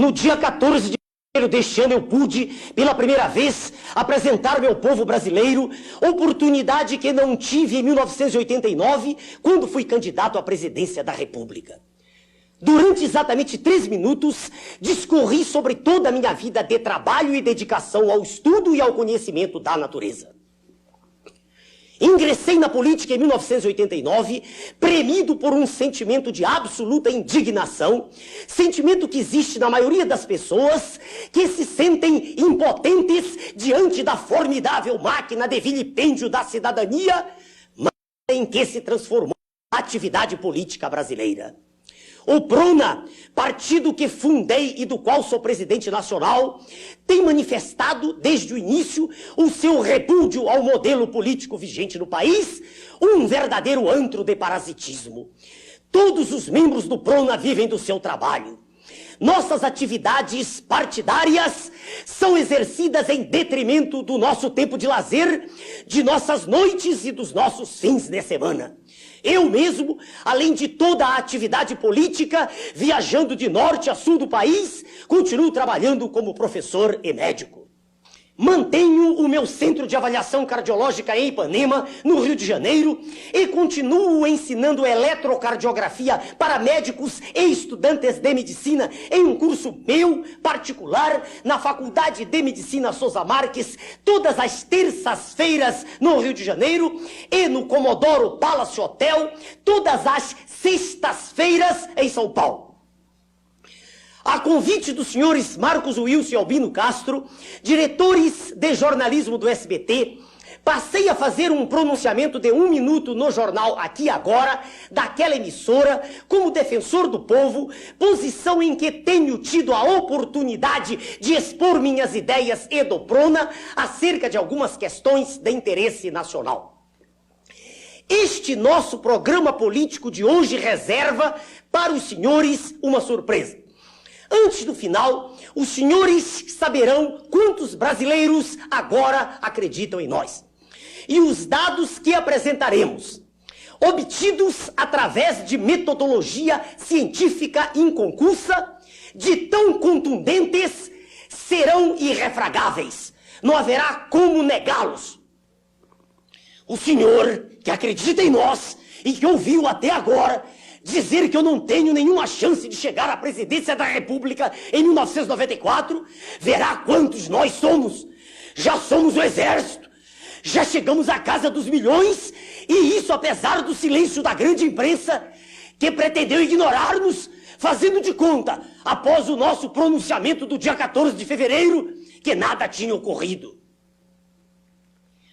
No dia 14 de fevereiro deste ano eu pude, pela primeira vez, apresentar-me ao povo brasileiro, oportunidade que não tive em 1989, quando fui candidato à presidência da República. Durante exatamente 3 minutos, discorri sobre toda a minha vida de trabalho e dedicação ao estudo e ao conhecimento da natureza. Ingressei na política em 1989, premido por um sentimento de absoluta indignação, sentimento que existe na maioria das pessoas que se sentem impotentes diante da formidável máquina de vilipêndio da cidadania, em que se transformou a atividade política brasileira. O PRONA, partido que fundei e do qual sou presidente nacional, tem manifestado desde o início o seu repúdio ao modelo político vigente no país, um verdadeiro antro de parasitismo. Todos os membros do PRONA vivem do seu trabalho. Nossas atividades partidárias são exercidas em detrimento do nosso tempo de lazer, de nossas noites e dos nossos fins de semana. Eu mesmo, além de toda a atividade política, viajando de norte a sul do país, continuo trabalhando como professor e médico. Mantenho o meu centro de avaliação cardiológica em Ipanema, no Rio de Janeiro, e continuo ensinando eletrocardiografia para médicos e estudantes de medicina em um curso meu, particular, na Faculdade de Medicina Souza Marques, todas as terças-feiras no Rio de Janeiro, e no Comodoro Palace Hotel, todas as sextas-feiras em São Paulo. A convite dos senhores Marcos Wilson e Albino Castro, diretores de jornalismo do SBT, passei a fazer um pronunciamento de 1 minuto no jornal Aqui Agora, daquela emissora, como defensor do povo, posição em que tenho tido a oportunidade de expor minhas ideias e do PRONA acerca de algumas questões de interesse nacional. Este nosso programa político de hoje reserva para os senhores uma surpresa. Antes do final, os senhores saberão quantos brasileiros agora acreditam em nós. E os dados que apresentaremos, obtidos através de metodologia científica inconcursa, de tão contundentes, serão irrefragáveis. Não haverá como negá-los. O senhor que acredita em nós e que ouviu até agora dizer que eu não tenho nenhuma chance de chegar à presidência da República em 1994, verá quantos nós somos. Já somos o exército, já chegamos à casa dos milhões, e isso apesar do silêncio da grande imprensa, que pretendeu ignorar-nos, fazendo de conta, após o nosso pronunciamento do dia 14 de fevereiro, que nada tinha ocorrido.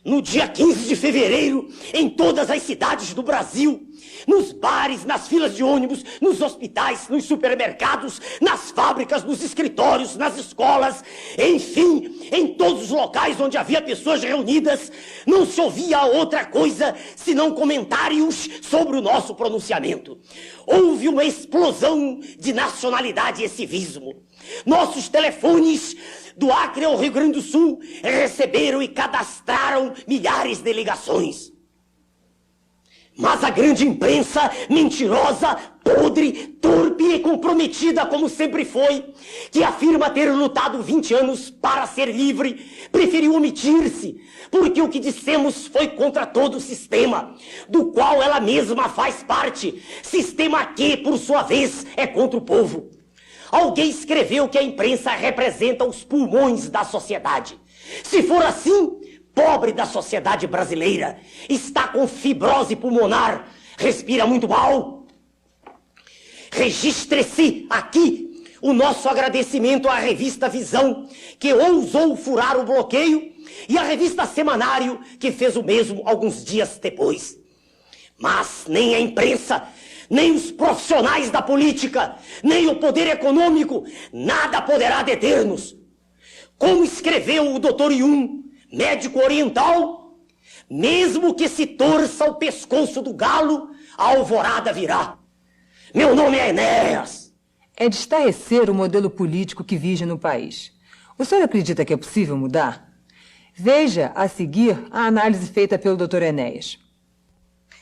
No dia 15 de fevereiro, em todas as cidades do Brasil, nos bares, nas filas de ônibus, nos hospitais, nos supermercados, nas fábricas, nos escritórios, nas escolas, enfim, em todos os locais onde havia pessoas reunidas, não se ouvia outra coisa senão comentários sobre o nosso pronunciamento. Houve uma explosão de nacionalidade e civismo. Nossos telefones do Acre ao Rio Grande do Sul receberam e cadastraram milhares de ligações. Mas a grande imprensa, mentirosa, podre, torpe e comprometida como sempre foi, que afirma ter lutado 20 anos para ser livre, preferiu omitir-se, porque o que dissemos foi contra todo o sistema, do qual ela mesma faz parte, sistema que, por sua vez, é contra o povo. Alguém escreveu que a imprensa representa os pulmões da sociedade. Se for assim, pobre da sociedade brasileira, está com fibrose pulmonar, respira muito mal. Registre-se aqui o nosso agradecimento à revista Visão, que ousou furar o bloqueio, e à revista Semanário, que fez o mesmo alguns dias depois. Mas nem a imprensa, nem os profissionais da política, nem o poder econômico, nada poderá deter-nos. Como escreveu o Dr. Yun, médico oriental, mesmo que se torça o pescoço do galo, a alvorada virá. Meu nome é Enéas. É de estarrecer o modelo político que vige no país. O senhor acredita que é possível mudar? Veja a seguir a análise feita pelo Dr. Enéas.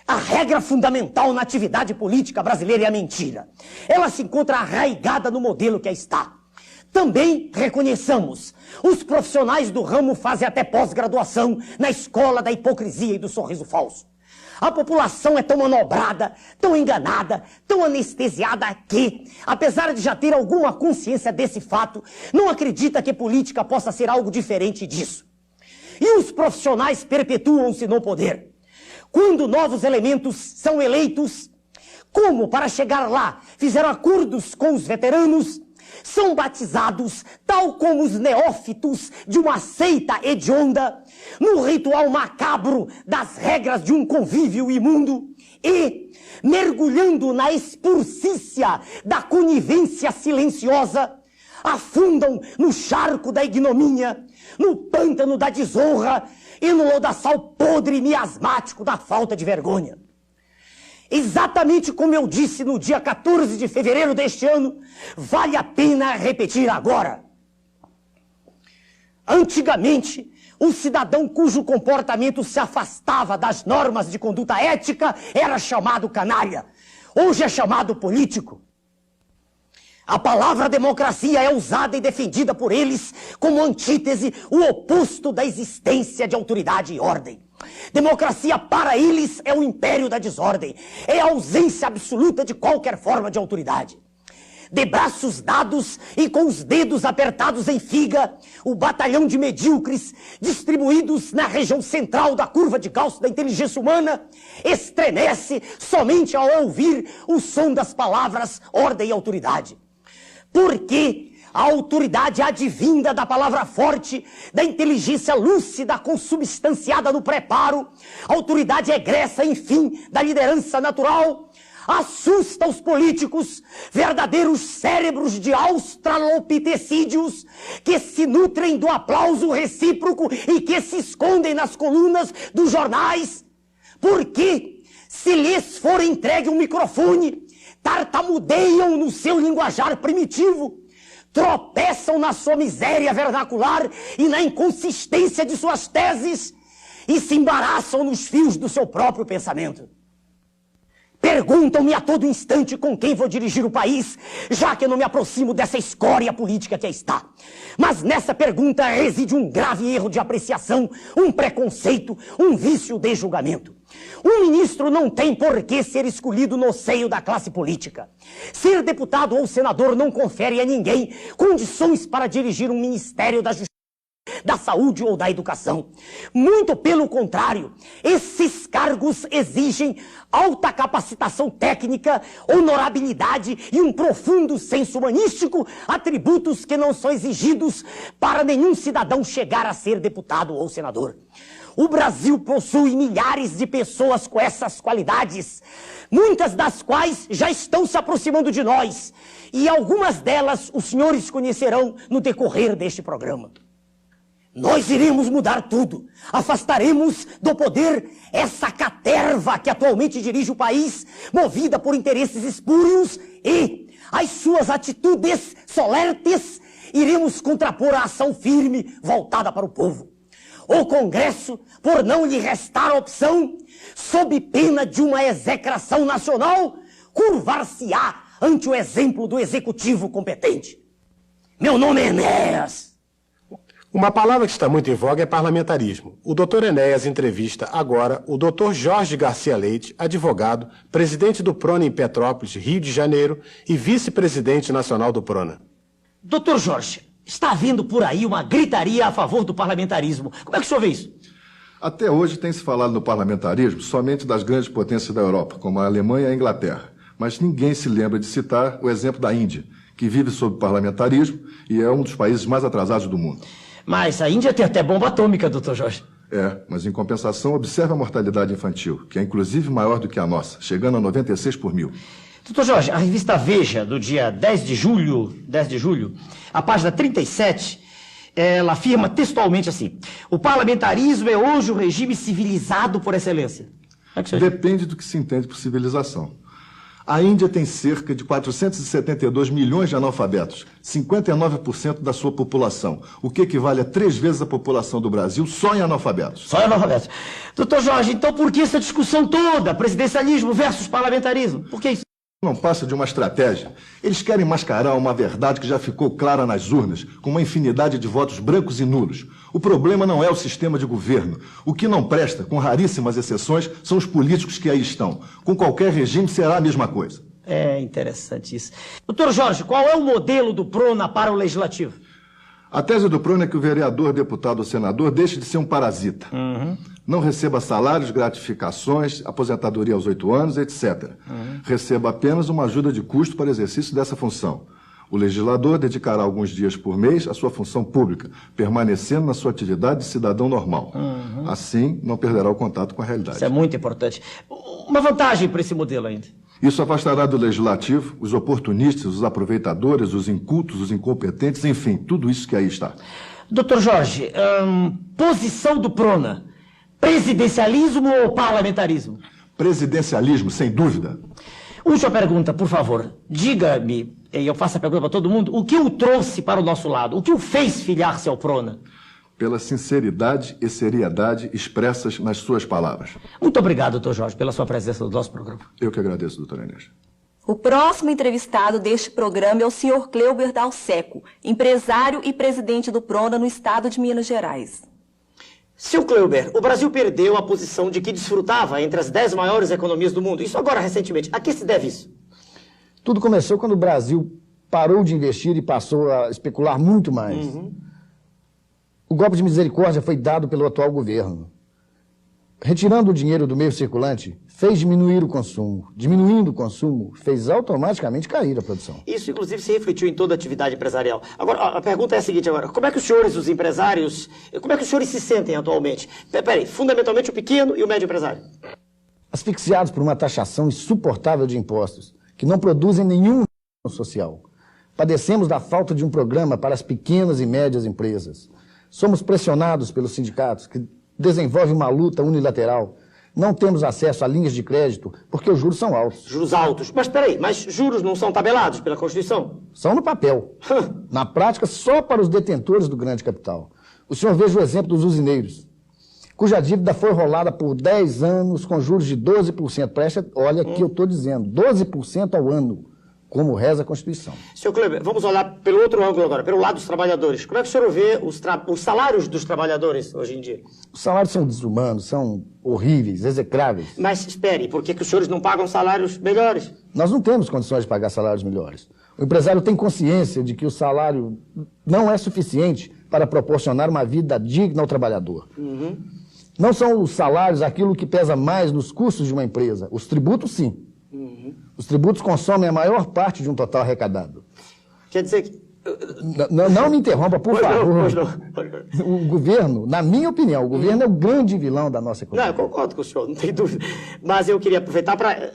A regra fundamental na atividade política brasileira é a mentira. Ela se encontra arraigada no modelo que aí está. Também reconheçamos, os profissionais do ramo fazem até pós-graduação na escola da hipocrisia e do sorriso falso. A população é tão manobrada, tão enganada, tão anestesiada que, apesar de já ter alguma consciência desse fato, não acredita que política possa ser algo diferente disso. E os profissionais perpetuam-se no poder. Quando novos elementos são eleitos, como para chegar lá fizeram acordos com os veteranos, são batizados, tal como os neófitos de uma seita hedionda, no ritual macabro das regras de um convívio imundo e, mergulhando na expurcícia da conivência silenciosa, afundam no charco da ignomínia, no pântano da desonra e no lodaçal podre e miasmático da falta de vergonha. Exatamente como eu disse no dia 14 de fevereiro deste ano, vale a pena repetir agora. Antigamente, o cidadão cujo comportamento se afastava das normas de conduta ética era chamado canalha. Hoje é chamado político. A palavra democracia é usada e defendida por eles como antítese, o oposto da existência de autoridade e ordem. Democracia para eles é o império da desordem, é a ausência absoluta de qualquer forma de autoridade. De braços dados e com os dedos apertados em figa, o batalhão de medíocres, distribuídos na região central da curva de Gauss da inteligência humana, estremece somente ao ouvir o som das palavras ordem e autoridade. Porque a autoridade advinda da palavra forte, da inteligência lúcida consubstanciada no preparo, a autoridade egressa, enfim, da liderança natural, assusta os políticos, verdadeiros cérebros de australopitecídeos, que se nutrem do aplauso recíproco e que se escondem nas colunas dos jornais, porque, se lhes for entregue um microfone, tartamudeiam no seu linguajar primitivo, tropeçam na sua miséria vernacular e na inconsistência de suas teses e se embaraçam nos fios do seu próprio pensamento. Perguntam-me a todo instante com quem vou dirigir o país, já que eu não me aproximo dessa escória política que aí está. Mas nessa pergunta reside um grave erro de apreciação, um preconceito, um vício de julgamento. Um ministro não tem por que ser escolhido no seio da classe política. Ser deputado ou senador não confere a ninguém condições para dirigir um ministério da justiça, da saúde ou da educação. Muito pelo contrário, esses cargos exigem alta capacitação técnica, honorabilidade e um profundo senso humanístico, atributos que não são exigidos para nenhum cidadão chegar a ser deputado ou senador. O Brasil possui milhares de pessoas com essas qualidades, muitas das quais já estão se aproximando de nós, e algumas delas os senhores conhecerão no decorrer deste programa. Nós iremos mudar tudo. Afastaremos do poder essa caterva que atualmente dirige o país, movida por interesses espúrios, e as suas atitudes solertes iremos contrapor a ação firme voltada para o povo. O Congresso, por não lhe restar opção, sob pena de uma execração nacional, curvar-se-á ante o exemplo do executivo competente. Meu nome é Enéas. Uma palavra que está muito em voga é parlamentarismo. O Dr. Enéas entrevista agora o Dr. Jorge Garcia Leite, advogado, presidente do PRONA em Petrópolis, Rio de Janeiro, e vice-presidente nacional do PRONA. Dr. Jorge, está havendo por aí uma gritaria a favor do parlamentarismo. Como é que o senhor vê isso? Até hoje tem se falado no parlamentarismo somente das grandes potências da Europa, como a Alemanha e a Inglaterra. Mas ninguém se lembra de citar o exemplo da Índia, que vive sob parlamentarismo e é um dos países mais atrasados do mundo. Mas a Índia tem até bomba atômica, Dr. Jorge. É, mas em compensação observe a mortalidade infantil, que é inclusive maior do que a nossa, chegando a 96 por mil. Dr. Jorge, a revista Veja, do dia 10 de julho, a página 37, ela afirma textualmente assim: o parlamentarismo é hoje o regime civilizado por excelência. Depende do que se entende por civilização. A Índia tem cerca de 472 milhões de analfabetos, 59% da sua população, o que equivale a 3 vezes a população do Brasil só em analfabetos. Só em analfabetos. Doutor Jorge, então por que essa discussão toda? Presidencialismo versus parlamentarismo? Por que isso? Não passa de uma estratégia. Eles querem mascarar uma verdade que já ficou clara nas urnas, com uma infinidade de votos brancos e nulos. O problema não é o sistema de governo. O que não presta, com raríssimas exceções, são os políticos que aí estão. Com qualquer regime será a mesma coisa. É interessante isso. Doutor Jorge, qual é o modelo do PRONA para o Legislativo? A tese do PRONA é que o vereador, deputado ou senador deixe de ser um parasita. Não receba salários, gratificações, aposentadoria aos 8 anos, etc. Receba apenas uma ajuda de custo para o exercício dessa função. O legislador dedicará alguns dias por mês à sua função pública, permanecendo na sua atividade de cidadão normal. Assim, não perderá o contato com a realidade. Isso é muito importante. Uma vantagem para esse modelo ainda. Isso afastará do legislativo os oportunistas, os aproveitadores, os incultos, os incompetentes, enfim, tudo isso que aí está. Doutor Jorge, posição do PRONA, presidencialismo ou parlamentarismo? Presidencialismo, sem dúvida. Última pergunta, por favor. Diga-me, e eu faço a pergunta para todo mundo, o que o trouxe para o nosso lado? O que o fez filiar-se ao PRONA? Pela sinceridade e seriedade expressas nas suas palavras. Muito obrigado, doutor Jorge, pela sua presença no nosso programa. Eu que agradeço, doutora Inês. O próximo entrevistado deste programa é o senhor Cleuber Dalseco, empresário e presidente do PRONA no estado de Minas Gerais. Seu Cleuber, o Brasil perdeu a posição de que desfrutava entre as 10 maiores economias do mundo. Isso agora, recentemente. A que se deve isso? Tudo começou quando o Brasil parou de investir e passou a especular muito mais. O golpe de misericórdia foi dado pelo atual governo. Retirando o dinheiro do meio circulante, fez diminuir o consumo. Diminuindo o consumo, fez automaticamente cair a produção. Isso, inclusive, se refletiu em toda a atividade empresarial. Agora, a pergunta é a seguinte agora. Como é que os senhores, os empresários, como é que os senhores se sentem atualmente? Peraí, fundamentalmente o pequeno e o médio empresário. Asfixiados por uma taxação insuportável de impostos, que não produzem nenhum social. Padecemos da falta de um programa para as pequenas e médias empresas. Somos pressionados pelos sindicatos, que desenvolvem uma luta unilateral. Não temos acesso a linhas de crédito, porque os juros são altos. Juros altos. Mas peraí, mas juros não são tabelados pela Constituição? São no papel. Na prática, só para os detentores do grande capital. O senhor veja o exemplo dos usineiros, cuja dívida foi rolada por 10 anos com juros de 12%. Olha que eu estou dizendo, 12% ao ano, como reza a Constituição. Senhor Cleuber, vamos olhar pelo outro ângulo agora, pelo lado dos trabalhadores. Como é que o senhor vê os salários dos trabalhadores hoje em dia? Os salários são desumanos, são horríveis, execráveis. Mas espere, por que os senhores não pagam salários melhores? Nós não temos condições de pagar salários melhores. O empresário tem consciência de que o salário não é suficiente para proporcionar uma vida digna ao trabalhador. Não são os salários aquilo que pesa mais nos custos de uma empresa. Os tributos, sim. Os tributos consomem a maior parte de um total arrecadado. Quer dizer que... Não me interrompa, por favor. Pois não. O governo, na minha opinião, o governo é o grande vilão da nossa economia. Não, eu concordo com o senhor, não tem dúvida. Mas eu queria aproveitar para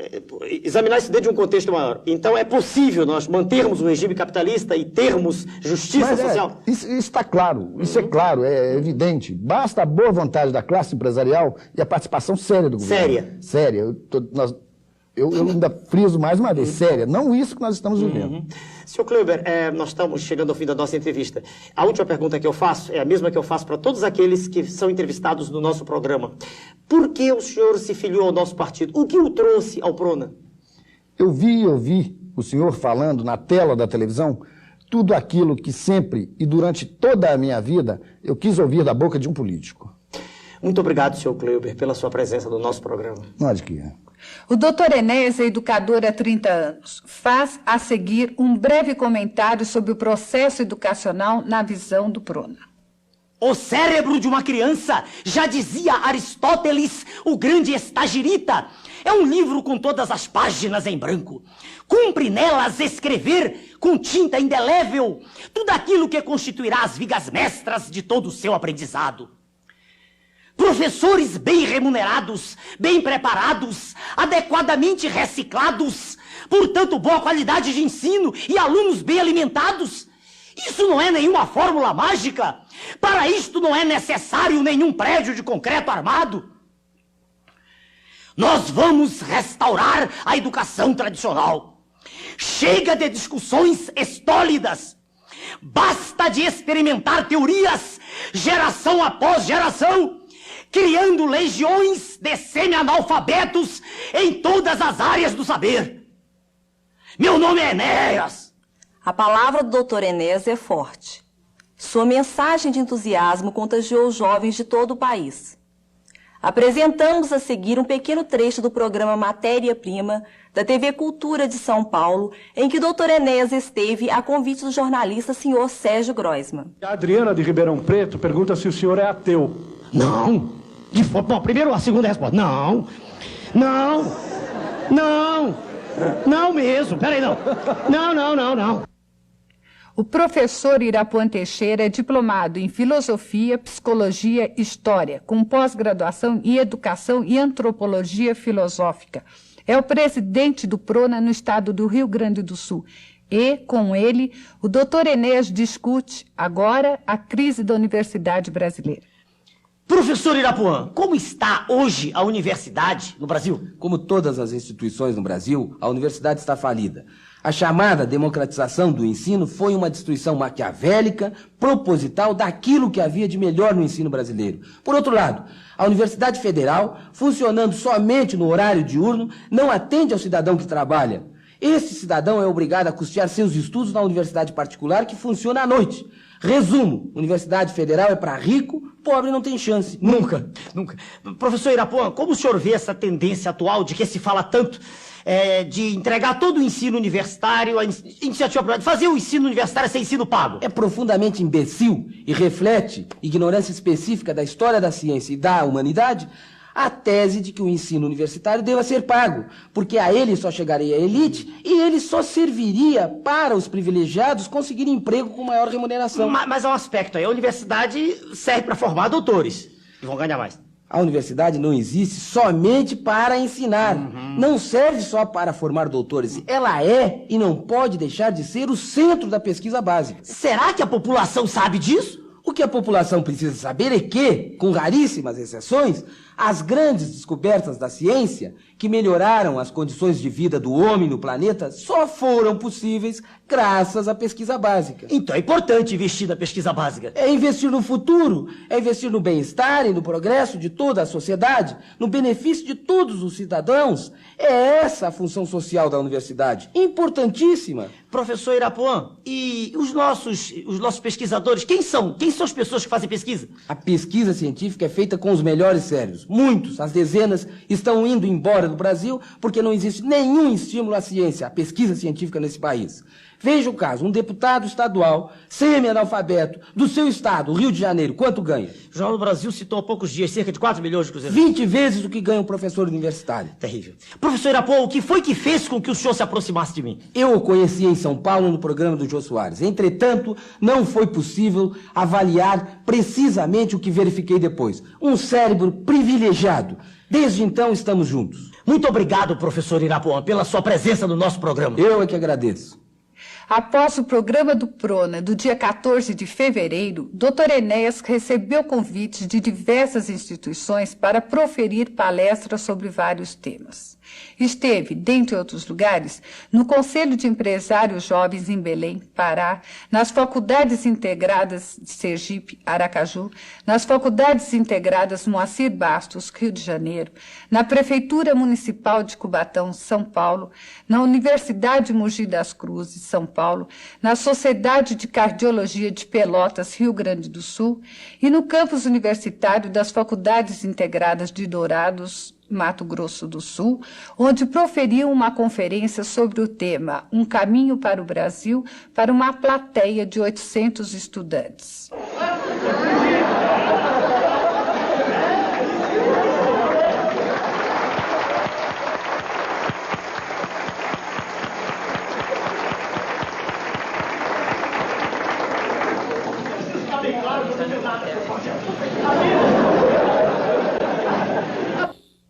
examinar isso dentro de um contexto maior. Então, é possível nós mantermos o regime capitalista e termos justiça social? Isso está claro, isso é claro, é evidente. Basta a boa vontade da classe empresarial e a participação séria do governo. Séria. Eu ainda friso mais uma vez, séria. Não isso que nós estamos vivendo. Senhor Cleuber, nós estamos chegando ao fim da nossa entrevista. A última pergunta que eu faço é a mesma que eu faço para todos aqueles que são entrevistados no nosso programa. Por que o senhor se filiou ao nosso partido? O que o trouxe ao PRONA? Eu vi o senhor falando na tela da televisão tudo aquilo que sempre e durante toda a minha vida eu quis ouvir da boca de um político. Muito obrigado, senhor Cleuber, pela sua presença no nosso programa. Não há de quê. O doutor Enéas é educador há 30 anos. Faz a seguir um breve comentário sobre o processo educacional na visão do PRONA. O cérebro de uma criança, já dizia Aristóteles, o grande estagirita, é um livro com todas as páginas em branco. Cumpre nelas escrever com tinta indelével tudo aquilo que constituirá as vigas mestras de todo o seu aprendizado. Professores bem remunerados, bem preparados, adequadamente reciclados, portanto, boa qualidade de ensino e alunos bem alimentados. Isso não é nenhuma fórmula mágica. Para isto não é necessário nenhum prédio de concreto armado. Nós vamos restaurar a educação tradicional. Chega de discussões estólidas. Basta de experimentar teorias, geração após geração, criando legiões de semi-analfabetos em todas as áreas do saber. Meu nome é Enéas! A palavra do Dr. Enéas é forte. Sua mensagem de entusiasmo contagiou os jovens de todo o país. Apresentamos a seguir um pequeno trecho do programa Matéria-Prima da TV Cultura de São Paulo, em que o Dr. Enéas esteve a convite do jornalista Sr. Sérgio Groisman. A Adriana de Ribeirão Preto pergunta se o senhor é ateu. Não. Bom, primeiro a segunda resposta. Não. Não. Não. Não mesmo. Peraí, não. Não. O professor Irapuan Teixeira é diplomado em Filosofia, Psicologia e História, com pós-graduação em Educação e Antropologia Filosófica. É o presidente do PRONA no estado do Rio Grande do Sul. E, com ele, o Dr. Enéas discute, agora, a crise da universidade brasileira. Professor Irapuan, como está hoje a universidade no Brasil? Como todas as instituições no Brasil, a universidade está falida. A chamada democratização do ensino foi uma destruição maquiavélica, proposital, daquilo que havia de melhor no ensino brasileiro. Por outro lado, a Universidade Federal, funcionando somente no horário diurno, não atende ao cidadão que trabalha. Esse cidadão é obrigado a custear seus estudos na universidade particular, que funciona à noite. Resumo, Universidade Federal é para rico, pobre não tem chance. Nunca. Professor Irapuan, como o senhor vê essa tendência atual de que se fala tanto de entregar todo o ensino universitário, a iniciativa privada, fazer o ensino universitário sem ensino pago? É profundamente imbecil e reflete ignorância específica da história da ciência e da humanidade a tese de que o ensino universitário deva ser pago, porque a ele só chegaria a elite e ele só serviria para os privilegiados conseguirem emprego com maior remuneração. Mas há um aspecto aí, a universidade serve para formar doutores, que vão ganhar mais. A universidade não existe somente para ensinar, não serve só para formar doutores, ela é e não pode deixar de ser o centro da pesquisa básica. Será que a população sabe disso? O que a população precisa saber é que, com raríssimas exceções, as grandes descobertas da ciência, que melhoraram as condições de vida do homem no planeta, só foram possíveis graças à pesquisa básica. Então é importante investir na pesquisa básica. É investir no futuro, é investir no bem-estar e no progresso de toda a sociedade, no benefício de todos os cidadãos. É essa a função social da universidade, importantíssima. Professor Irapuan, e os nossos pesquisadores, quem são? Quem são as pessoas que fazem pesquisa? A pesquisa científica é feita com os melhores sérios. Muitos, as dezenas, estão indo embora do Brasil porque não existe nenhum estímulo à ciência, à pesquisa científica nesse país. Veja o caso, um deputado estadual, semi-analfabeto, do seu estado, Rio de Janeiro, quanto ganha? O Jornal do Brasil citou há poucos dias cerca de 4 milhões de cruzeiros. 20 vezes o que ganha um professor universitário. Terrível. Professor Irapuan, o que foi que fez com que o senhor se aproximasse de mim? Eu o conheci em São Paulo no programa do Jô Soares. Entretanto, não foi possível avaliar precisamente o que verifiquei depois. Um cérebro privilegiado. Desde então, estamos juntos. Muito obrigado, professor Irapuan, pela sua presença no nosso programa. Eu é que agradeço. Após o programa do PRONA, do dia 14 de fevereiro, Dr. Enéas recebeu convites de diversas instituições para proferir palestras sobre vários temas. Esteve, dentre outros lugares, no Conselho de Empresários Jovens em Belém, Pará, nas Faculdades Integradas de Sergipe, Aracaju, nas Faculdades Integradas Moacir Bastos, Rio de Janeiro, na Prefeitura Municipal de Cubatão, São Paulo, na Universidade Mogi das Cruzes, São Paulo, na Sociedade de Cardiologia de Pelotas, Rio Grande do Sul, e no campus universitário das Faculdades Integradas de Dourados, Mato Grosso do Sul, onde proferiu uma conferência sobre o tema Um Caminho para o Brasil para uma plateia de 800 estudantes.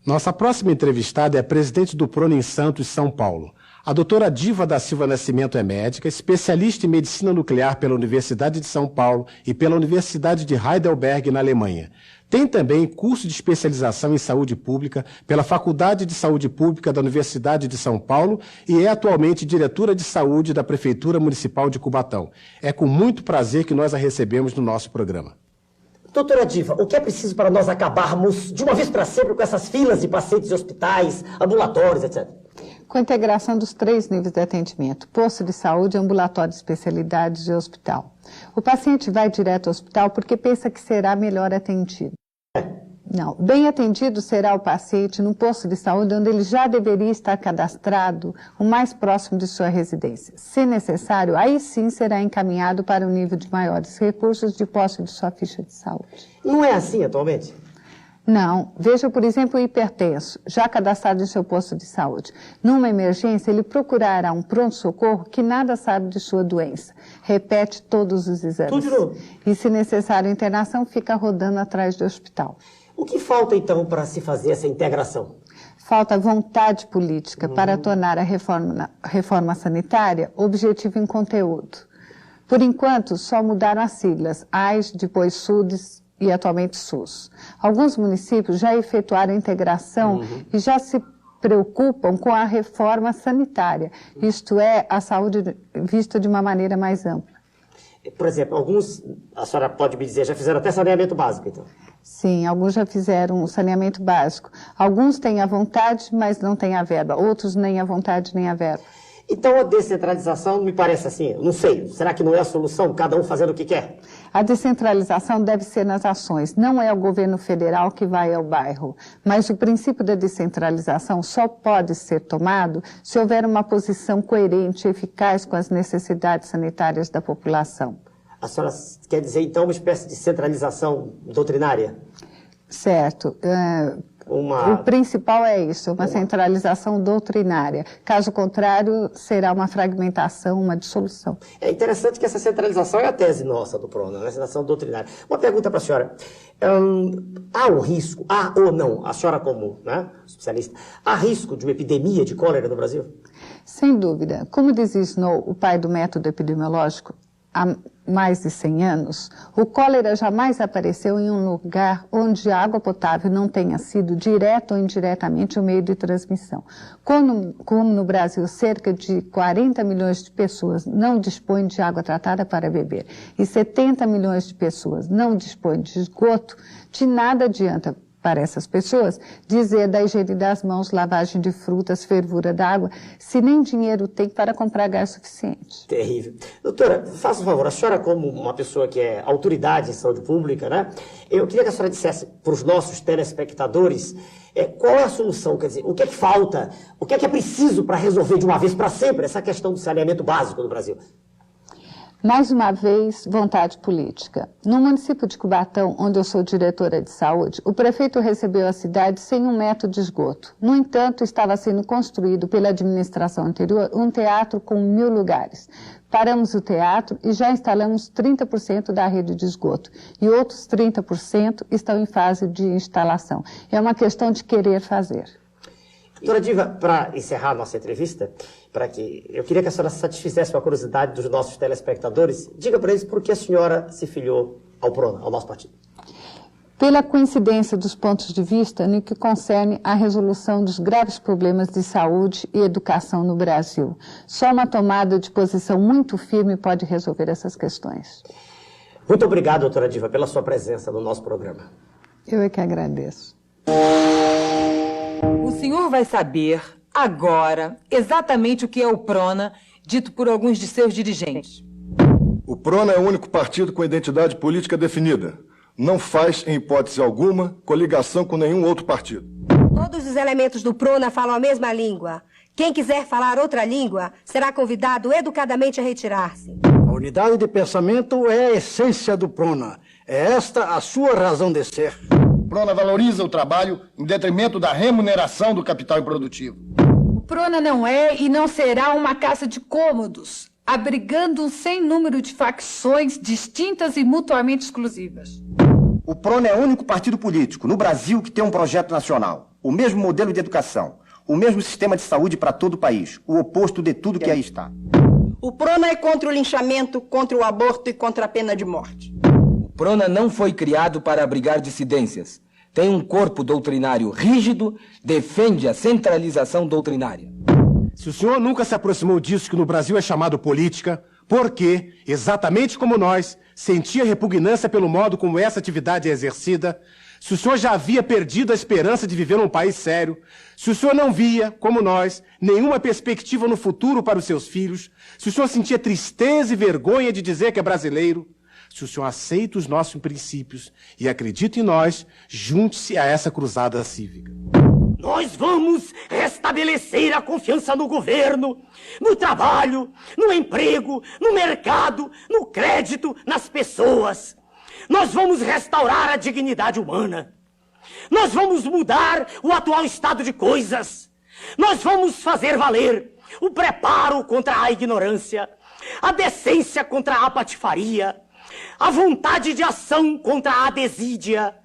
Nossa próxima entrevistada é a presidente do PRONA em Santos, São Paulo. A doutora Diva da Silva Nascimento é médica, especialista em medicina nuclear pela Universidade de São Paulo e pela Universidade de Heidelberg, na Alemanha. Tem também curso de especialização em saúde pública pela Faculdade de Saúde Pública da Universidade de São Paulo e é atualmente diretora de saúde da Prefeitura Municipal de Cubatão. É com muito prazer que nós a recebemos no nosso programa. Doutora Diva, o que é preciso para nós acabarmos de uma vez para sempre com essas filas de pacientes em hospitais, ambulatórios, etc.? com a integração dos 3 níveis de atendimento: posto de saúde, ambulatório de especialidades e hospital. O paciente vai direto ao hospital porque pensa que será melhor atendido. Não, bem atendido será o paciente no posto de saúde onde ele já deveria estar cadastrado, o mais próximo de sua residência. Se necessário, aí sim será encaminhado para o nível de maiores recursos de posse de sua ficha de saúde. Não é assim atualmente? Não. Veja, por exemplo, o hipertenso, já cadastrado em seu posto de saúde. Numa emergência, ele procurará um pronto-socorro que nada sabe de sua doença. Repete todos os exames. Tudo de novo. E, se necessário internação, fica rodando atrás do hospital. O que falta, então, para se fazer essa integração? Falta vontade política para tornar a reforma sanitária objetiva em conteúdo. Por enquanto, só mudaram as siglas, AIS, depois SUDES e atualmente SUS. Alguns municípios já efetuaram a integração e já se preocupam com a reforma sanitária, isto é, a saúde vista de uma maneira mais ampla. Por exemplo, alguns, a senhora pode me dizer, já fizeram até saneamento básico, então? Sim, alguns já fizeram o saneamento básico. Alguns têm a vontade, mas não têm a verba. Outros nem a vontade, nem a verba. Então a descentralização me parece assim, não sei, será que não é a solução, cada um fazendo o que quer? A descentralização deve ser nas ações, não é o governo federal que vai ao bairro. Mas o princípio da descentralização só pode ser tomado se houver uma posição coerente e eficaz com as necessidades sanitárias da população. A senhora quer dizer, então, uma espécie de centralização doutrinária? Certo. O principal é isso, uma centralização doutrinária. Caso contrário, será uma fragmentação, uma dissolução. É interessante que essa centralização é a tese nossa do PRONA, né? Centralização doutrinária. Uma pergunta para a senhora. Há um risco, há ou não, a senhora como especialista, há risco de uma epidemia de cólera no Brasil? Sem dúvida. Como diz Snow, o pai do método epidemiológico, há mais de 100 anos, o cólera jamais apareceu em um lugar onde a água potável não tenha sido direto ou indiretamente o meio de transmissão. Como no Brasil cerca de 40 milhões de pessoas não dispõem de água tratada para beber e 70 milhões de pessoas não dispõem de esgoto, de nada adianta para essas pessoas dizer da higiene das mãos, lavagem de frutas, fervura d'água, se nem dinheiro tem para comprar gás suficiente. Terrível. Doutora, faça um favor, a senhora como uma pessoa que é autoridade em saúde pública, né? Eu queria que a senhora dissesse para os nossos telespectadores qual é a solução, quer dizer, o que é que falta, o que é preciso para resolver de uma vez para sempre essa questão do saneamento básico no Brasil? Mais uma vez, vontade política. No município de Cubatão, onde eu sou diretora de saúde, o prefeito recebeu a cidade sem 1 metro de esgoto. No entanto, estava sendo construído pela administração anterior um teatro com 1000 lugares. Paramos o teatro e já instalamos 30% da rede de esgoto. E outros 30% estão em fase de instalação. É uma questão de querer fazer. Doutora Diva, para encerrar nossa entrevista, eu queria que a senhora satisfizesse a curiosidade dos nossos telespectadores. Diga para eles por que a senhora se filiou ao PRONA, ao nosso partido. Pela coincidência dos pontos de vista no que concerne à resolução dos graves problemas de saúde e educação no Brasil. Só uma tomada de posição muito firme pode resolver essas questões. Muito obrigado, doutora Diva, pela sua presença no nosso programa. Eu é que agradeço. O senhor vai saber, agora, exatamente o que é o PRONA, dito por alguns de seus dirigentes. O PRONA é o único partido com identidade política definida. Não faz, em hipótese alguma, coligação com nenhum outro partido. Todos os elementos do PRONA falam a mesma língua. Quem quiser falar outra língua será convidado educadamente a retirar-se. A unidade de pensamento é a essência do PRONA. É esta a sua razão de ser. O PRONA valoriza o trabalho em detrimento da remuneração do capital improdutivo. O PRONA não é e não será uma caça de cômodos, abrigando um sem número de facções distintas e mutuamente exclusivas. O PRONA é o único partido político no Brasil que tem um projeto nacional, o mesmo modelo de educação, o mesmo sistema de saúde para todo o país, o oposto de tudo que aí está. O PRONA é contra o linchamento, contra o aborto e contra a pena de morte. O PRONA não foi criado para abrigar dissidências. Tem um corpo doutrinário rígido, defende a centralização doutrinária. Se o senhor nunca se aproximou disso que no Brasil é chamado política, por que, exatamente como nós, sentia repugnância pelo modo como essa atividade é exercida, se o senhor já havia perdido a esperança de viver num país sério, se o senhor não via, como nós, nenhuma perspectiva no futuro para os seus filhos, se o senhor sentia tristeza e vergonha de dizer que é brasileiro, se o senhor aceita os nossos princípios e acredita em nós, junte-se a essa cruzada cívica. Nós vamos restabelecer a confiança no governo, no trabalho, no emprego, no mercado, no crédito, nas pessoas. Nós vamos restaurar a dignidade humana. Nós vamos mudar o atual estado de coisas. Nós vamos fazer valer o preparo contra a ignorância, a decência contra a patifaria, a vontade de ação contra a desídia,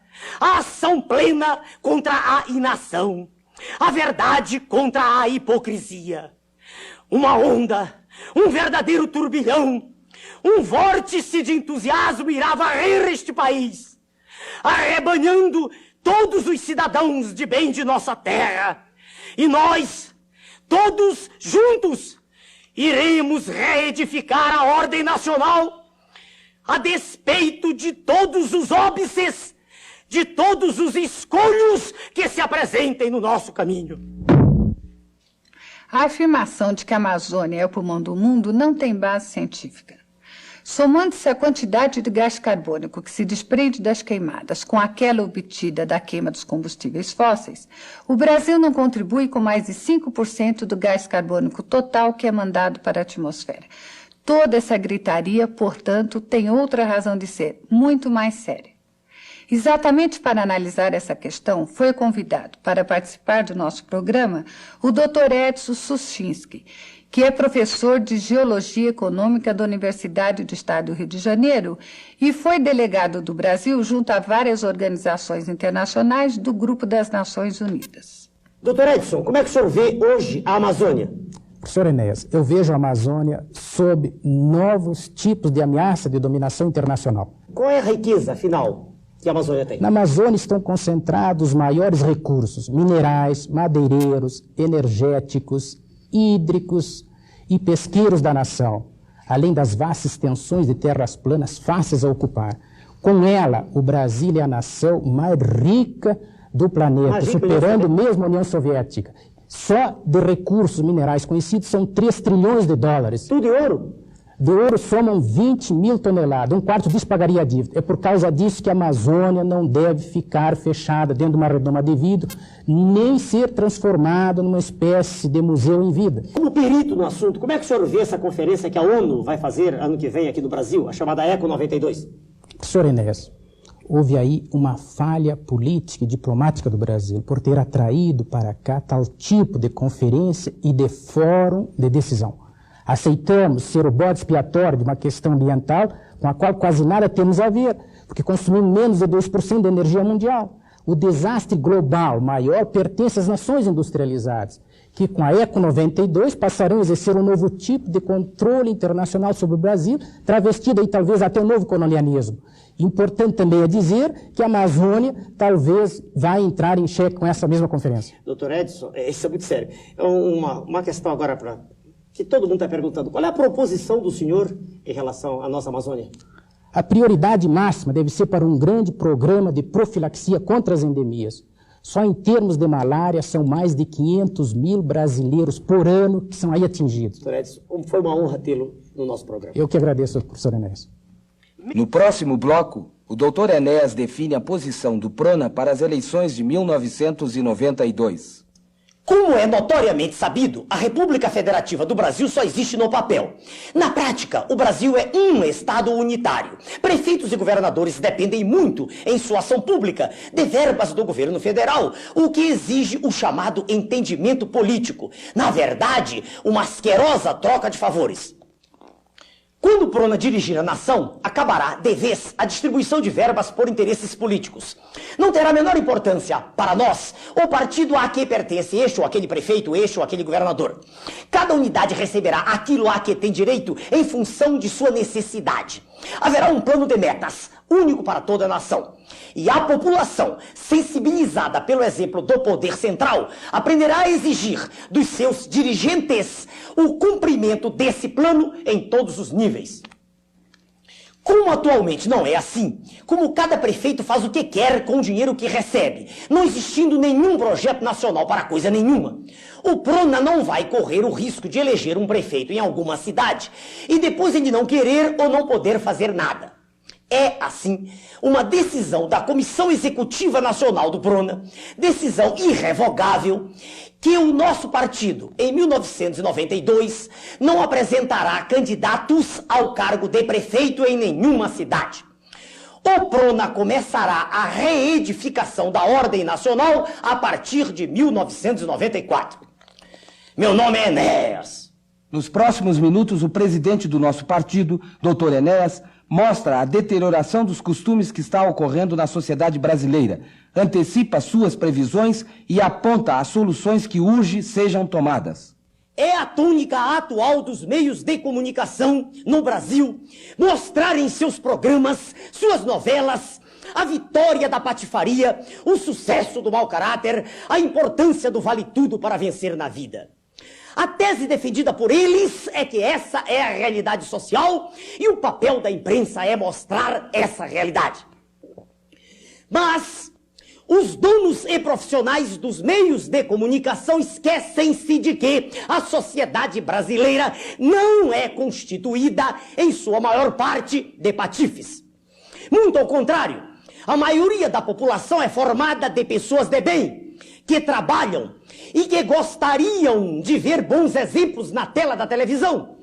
a ação plena contra a inação, a verdade contra a hipocrisia. Uma onda, um verdadeiro turbilhão, um vórtice de entusiasmo irá varrer este país, arrebanhando todos os cidadãos de bem de nossa terra. E nós, todos juntos, iremos reedificar a ordem nacional, a despeito de todos os óbices, de todos os escolhos que se apresentem no nosso caminho. A afirmação de que a Amazônia é o pulmão do mundo não tem base científica. Somando-se a quantidade de gás carbônico que se desprende das queimadas com aquela obtida da queima dos combustíveis fósseis, o Brasil não contribui com mais de 5% do gás carbônico total que é mandado para a atmosfera. Toda essa gritaria, portanto, tem outra razão de ser, muito mais séria. Exatamente para analisar essa questão, foi convidado para participar do nosso programa o Dr. Edson Suschinsky, que é professor de Geologia Econômica da Universidade do Estado do Rio de Janeiro e foi delegado do Brasil junto a várias organizações internacionais do Grupo das Nações Unidas. Dr. Edson, como é que o senhor vê hoje a Amazônia? Professor Enéas, eu vejo a Amazônia sob novos tipos de ameaça de dominação internacional. Qual é a riqueza, afinal, que a Amazônia tem? Na Amazônia estão concentrados os maiores recursos minerais, madeireiros, energéticos, hídricos e pesqueiros da nação, além das vastas extensões de terras planas fáceis a ocupar. Com ela, o Brasil é a nação mais rica do planeta, superando mesmo a União Soviética. Só de recursos minerais conhecidos são 3 trilhões de dólares. Tudo de ouro? De ouro somam 20 mil toneladas, um quarto disso pagaria a dívida. É por causa disso que a Amazônia não deve ficar fechada dentro de uma redoma de vidro, nem ser transformada numa espécie de museu em vida. Como perito no assunto, como é que o senhor vê essa conferência que a ONU vai fazer ano que vem aqui no Brasil, a chamada ECO 92? Professor Enéas, houve aí uma falha política e diplomática do Brasil por ter atraído para cá tal tipo de conferência e de fórum de decisão. Aceitamos ser o bode expiatório de uma questão ambiental com a qual quase nada temos a ver, porque consumimos menos de 2% da energia mundial. O desastre global maior pertence às nações industrializadas, que com a ECO 92 passarão a exercer um novo tipo de controle internacional sobre o Brasil, travestido aí talvez até um novo colonialismo. Importante também é dizer que a Amazônia talvez vai entrar em xeque com essa mesma conferência. Doutor Edson, isso é muito sério. Uma questão agora que todo mundo está perguntando. Qual é a proposição do senhor em relação à nossa Amazônia? A prioridade máxima deve ser para um grande programa de profilaxia contra as endemias. Só em termos de malária são mais de 500 mil brasileiros por ano que são aí atingidos. Doutor Edson, foi uma honra tê-lo no nosso programa. Eu que agradeço, professor Enéas. No próximo bloco, o Dr. Enéas define a posição do PRONA para as eleições de 1992. Como é notoriamente sabido, a República Federativa do Brasil só existe no papel. Na prática, o Brasil é um Estado unitário. Prefeitos e governadores dependem muito, em sua ação pública, de verbas do governo federal, o que exige o chamado entendimento político. Na verdade, uma asquerosa troca de favores. Quando o PRONA dirigir a nação, acabará, de vez, a distribuição de verbas por interesses políticos. Não terá a menor importância, para nós, o partido a que pertence este ou aquele prefeito, este ou aquele governador. Cada unidade receberá aquilo a que tem direito em função de sua necessidade. Haverá um plano de metas, único para toda a nação. E a população, sensibilizada pelo exemplo do poder central, aprenderá a exigir dos seus dirigentes o cumprimento desse plano em todos os níveis. Como atualmente não é assim, como cada prefeito faz o que quer com o dinheiro que recebe, não existindo nenhum projeto nacional para coisa nenhuma, o Prona não vai correr o risco de eleger um prefeito em alguma cidade e depois ele não querer ou não poder fazer nada. É, assim, uma decisão da Comissão Executiva Nacional do Prona, decisão irrevogável, que o nosso partido, em 1992, não apresentará candidatos ao cargo de prefeito em nenhuma cidade. O Prona começará a reedificação da ordem nacional a partir de 1994. Meu nome é Enéas. Nos próximos minutos, o presidente do nosso partido, Dr. Enéas, mostra a deterioração dos costumes que está ocorrendo na sociedade brasileira, antecipa suas previsões e aponta as soluções que urge sejam tomadas. É a tônica atual dos meios de comunicação no Brasil mostrar em seus programas, suas novelas, a vitória da patifaria, o sucesso do mau caráter, a importância do vale-tudo para vencer na vida. A tese defendida por eles é que essa é a realidade social e o papel da imprensa é mostrar essa realidade. Mas os donos e profissionais dos meios de comunicação esquecem-se de que a sociedade brasileira não é constituída, em sua maior parte, de patifes. Muito ao contrário, a maioria da população é formada de pessoas de bem, que trabalham e que gostariam de ver bons exemplos na tela da televisão,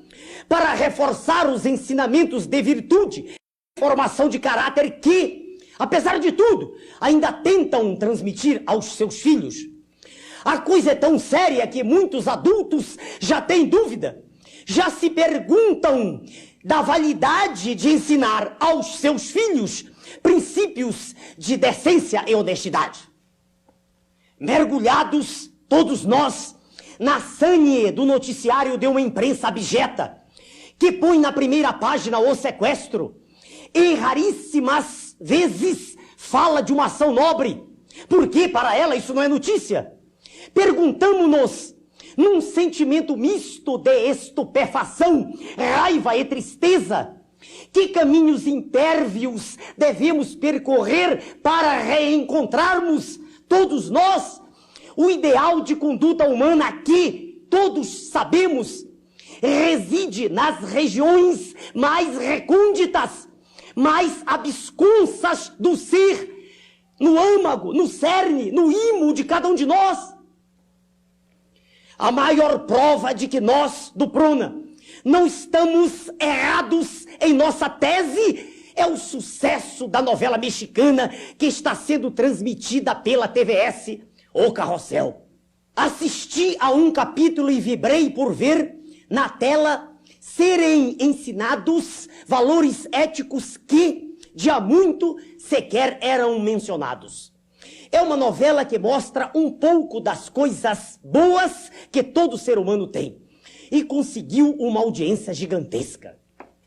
para reforçar os ensinamentos de virtude, formação de caráter que, apesar de tudo, ainda tentam transmitir aos seus filhos. A coisa é tão séria que muitos adultos já têm dúvida, já se perguntam da validade de ensinar aos seus filhos princípios de decência e honestidade. Mergulhados, todos nós, na sânie do noticiário de uma imprensa abjeta, que põe na primeira página o sequestro, e raríssimas vezes fala de uma ação nobre, porque para ela isso não é notícia. Perguntamo-nos, num sentimento misto de estupefação, raiva e tristeza, que caminhos impérvios devemos percorrer para reencontrarmos, todos nós, o ideal de conduta humana que, todos sabemos, reside nas regiões mais recônditas, mais absconsas do ser, no âmago, no cerne, no imo de cada um de nós. A maior prova de que nós, do Prona, não estamos errados em nossa tese é o sucesso da novela mexicana que está sendo transmitida pela TVS, O Carrossel. Assisti a um capítulo e vibrei por ver na tela serem ensinados valores éticos que, de há muito, sequer eram mencionados. É uma novela que mostra um pouco das coisas boas que todo ser humano tem. E conseguiu uma audiência gigantesca.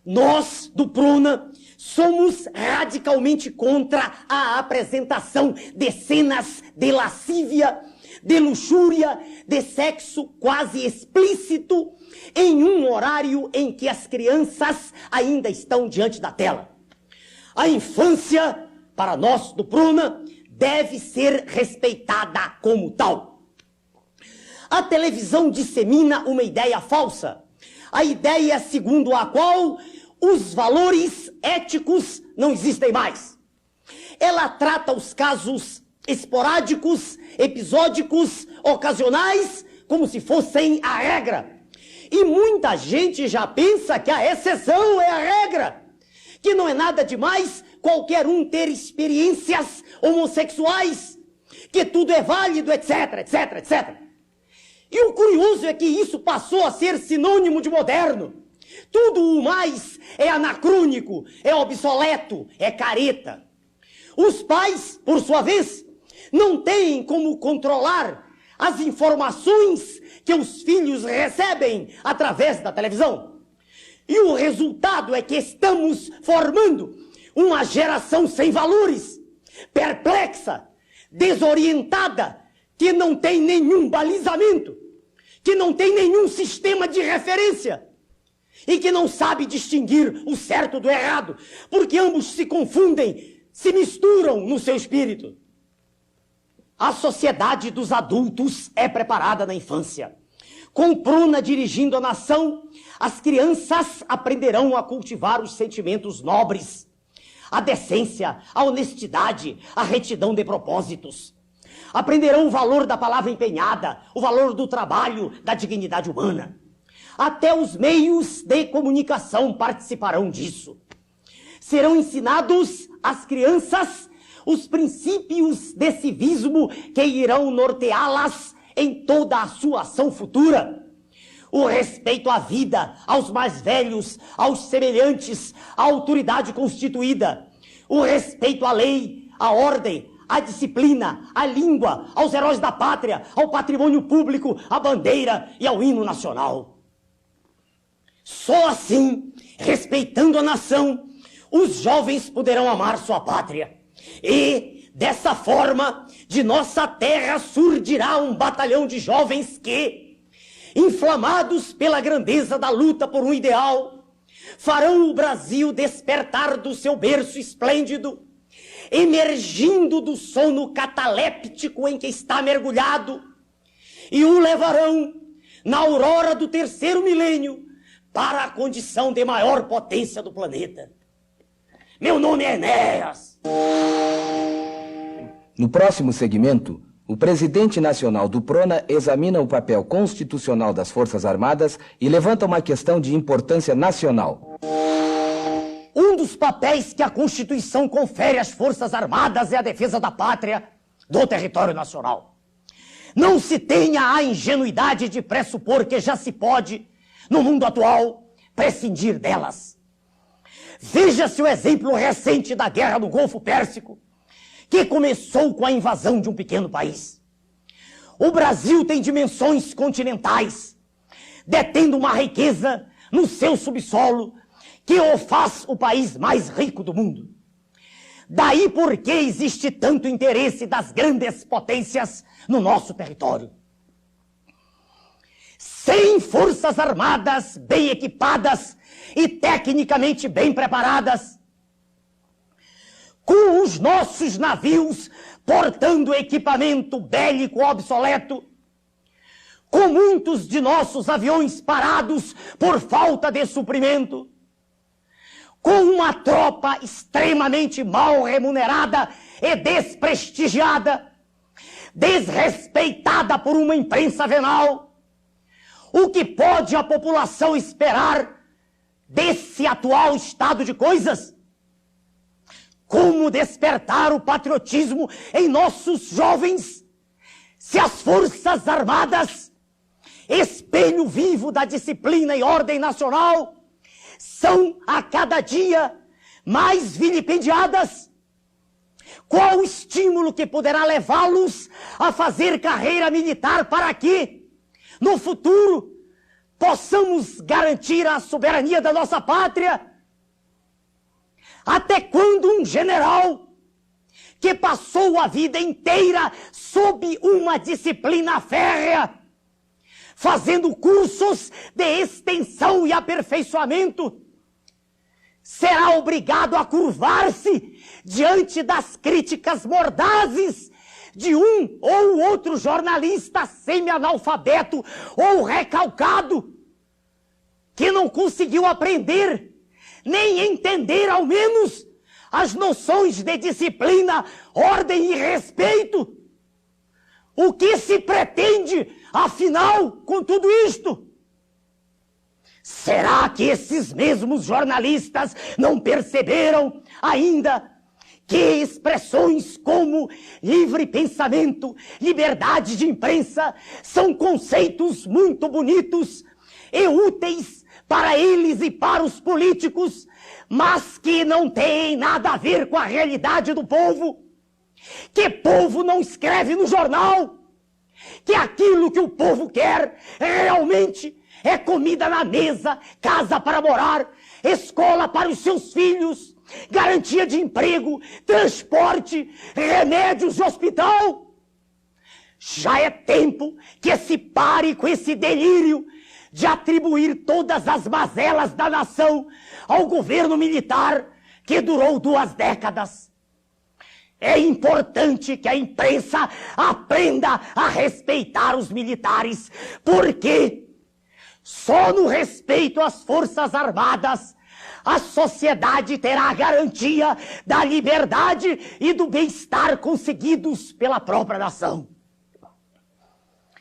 Nós, do Prona, somos radicalmente contra a apresentação de cenas de lascívia, de luxúria, de sexo quase explícito, em um horário em que as crianças ainda estão diante da tela. A infância, para nós do Prona, deve ser respeitada como tal. A televisão dissemina uma ideia falsa, a ideia segundo a qual os valores éticos não existem mais. Ela trata os casos esporádicos, episódicos, ocasionais, como se fossem a regra. E muita gente já pensa que a exceção é a regra, que não é nada demais qualquer um ter experiências homossexuais, que tudo é válido, etc, etc, etc. E o curioso é que isso passou a ser sinônimo de moderno. Tudo o mais é anacrônico, é obsoleto, é careta. Os pais, por sua vez, não têm como controlar as informações que os filhos recebem através da televisão. E o resultado é que estamos formando uma geração sem valores, perplexa, desorientada, que não tem nenhum balizamento, que não tem nenhum sistema de referência, e que não sabe distinguir o certo do errado, porque ambos se confundem, se misturam no seu espírito. A sociedade dos adultos é preparada na infância. Com Prona dirigindo a nação, as crianças aprenderão a cultivar os sentimentos nobres, a decência, a honestidade, a retidão de propósitos. Aprenderão o valor da palavra empenhada, o valor do trabalho, da dignidade humana. Até os meios de comunicação participarão disso. Serão ensinados às crianças os princípios de civismo que irão norteá-las em toda a sua ação futura. O respeito à vida, aos mais velhos, aos semelhantes, à autoridade constituída. O respeito à lei, à ordem, à disciplina, à língua, aos heróis da pátria, ao patrimônio público, à bandeira e ao hino nacional. Só assim, respeitando a nação, os jovens poderão amar sua pátria. E, dessa forma, de nossa terra surgirá um batalhão de jovens que, inflamados pela grandeza da luta por um ideal, farão o Brasil despertar do seu berço esplêndido, emergindo do sono cataléptico em que está mergulhado, e o levarão, na aurora do 3º milênio, para a condição de maior potência do planeta. Meu nome é Enéas. No próximo segmento, o presidente nacional do Prona examina o papel constitucional das Forças Armadas e levanta uma questão de importância nacional. Um dos papéis que a Constituição confere às Forças Armadas é a defesa da pátria, do território nacional. Não se tenha a ingenuidade de pressupor que já se pode, no mundo atual, prescindir delas. Veja-se o exemplo recente da guerra do Golfo Pérsico, que começou com a invasão de um pequeno país. O Brasil tem dimensões continentais, detendo uma riqueza no seu subsolo que o faz o país mais rico do mundo. Daí porque existe tanto interesse das grandes potências no nosso território. Sem forças armadas bem equipadas e tecnicamente bem preparadas, com os nossos navios portando equipamento bélico obsoleto, com muitos de nossos aviões parados por falta de suprimento, com uma tropa extremamente mal remunerada e desprestigiada, desrespeitada por uma imprensa venal, o que pode a população esperar desse atual estado de coisas? Como despertar o patriotismo em nossos jovens, se as Forças Armadas, espelho vivo da disciplina e ordem nacional, são a cada dia mais vilipendiadas? Qual o estímulo que poderá levá-los a fazer carreira militar para que, no futuro, possamos garantir a soberania da nossa pátria? Até quando um general que passou a vida inteira sob uma disciplina férrea, fazendo cursos de extensão e aperfeiçoamento, será obrigado a curvar-se diante das críticas mordazes de um ou outro jornalista semi-analfabeto ou recalcado, que não conseguiu aprender, nem entender ao menos as noções de disciplina, ordem e respeito? O que se pretende, afinal, com tudo isto? Será que esses mesmos jornalistas não perceberam ainda que expressões como livre pensamento, liberdade de imprensa, são conceitos muito bonitos e úteis para eles e para os políticos, mas que não têm nada a ver com a realidade do povo? Que povo não escreve no jornal? Que aquilo que o povo quer realmente é comida na mesa, casa para morar, escola para os seus filhos, garantia de emprego, transporte, remédios de hospital? Já é tempo que se pare com esse delírio de atribuir todas as mazelas da nação ao governo militar que durou 2 décadas. É importante que a imprensa aprenda a respeitar os militares, porque só no respeito às Forças Armadas a sociedade terá a garantia da liberdade e do bem-estar conseguidos pela própria nação.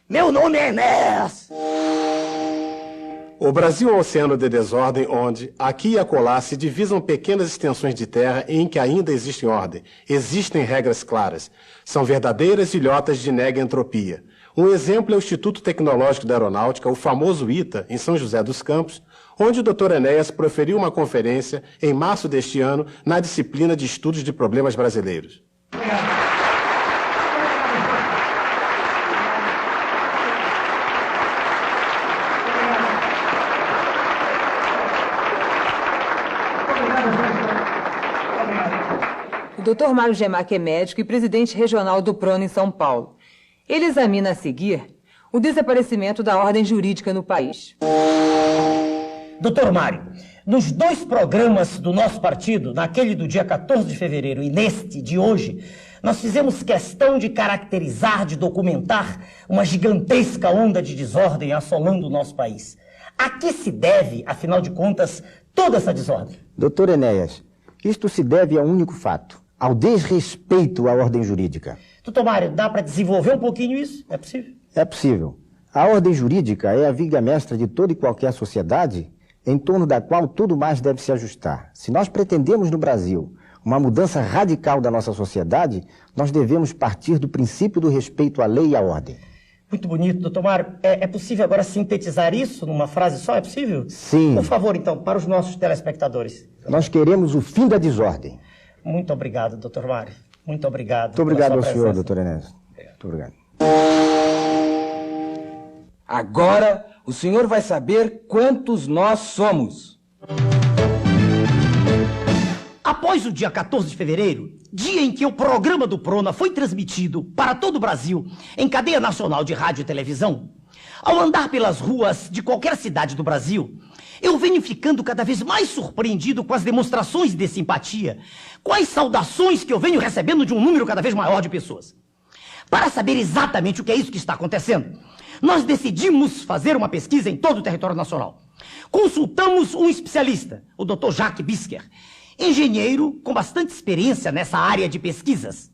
Meu nome é Enéas. O Brasil é um oceano de desordem onde, aqui e acolá, se divisam pequenas extensões de terra em que ainda existe ordem. Existem regras claras. São verdadeiras ilhotas de nega-entropia. Um exemplo é o Instituto Tecnológico da Aeronáutica, o famoso ITA, em São José dos Campos, onde o Dr. Enéas proferiu uma conferência em março deste ano na disciplina de Estudos de Problemas Brasileiros. O Dr. Mário Gemac é médico e presidente regional do PRONA em São Paulo. Ele examina a seguir o desaparecimento da ordem jurídica no país. Doutor Mário, nos 2 programas do nosso partido, naquele do dia 14 de fevereiro e neste de hoje, nós fizemos questão de caracterizar, de documentar uma gigantesca onda de desordem assolando o nosso país. A que se deve, afinal de contas, toda essa desordem? Doutor Enéas, isto se deve a um único fato: ao desrespeito à ordem jurídica. Doutor Mário, dá para desenvolver um pouquinho isso? É possível? É possível. A ordem jurídica é a viga mestra de toda e qualquer sociedade em torno da qual tudo mais deve se ajustar. Se nós pretendemos no Brasil uma mudança radical da nossa sociedade, nós devemos partir do princípio do respeito à lei e à ordem. Muito bonito, doutor Mário. É possível agora sintetizar isso numa frase só? É possível? Sim. Por favor, então, para os nossos telespectadores. Nós queremos o fim da desordem. Muito obrigado, doutor Mário. Muito obrigado. Muito obrigado ao senhor, doutor Enéas. Muito obrigado. Agora, o senhor vai saber quantos nós somos. Após o dia 14 de fevereiro, dia em que o programa do PRONA foi transmitido para todo o Brasil em cadeia nacional de rádio e televisão, ao andar pelas ruas de qualquer cidade do Brasil, eu venho ficando cada vez mais surpreendido com as demonstrações de simpatia, com as saudações que eu venho recebendo de um número cada vez maior de pessoas. Para saber exatamente o que é isso que está acontecendo, nós decidimos fazer uma pesquisa em todo o território nacional. Consultamos um especialista, o Dr. Jacques Bisker, engenheiro com bastante experiência nessa área de pesquisas.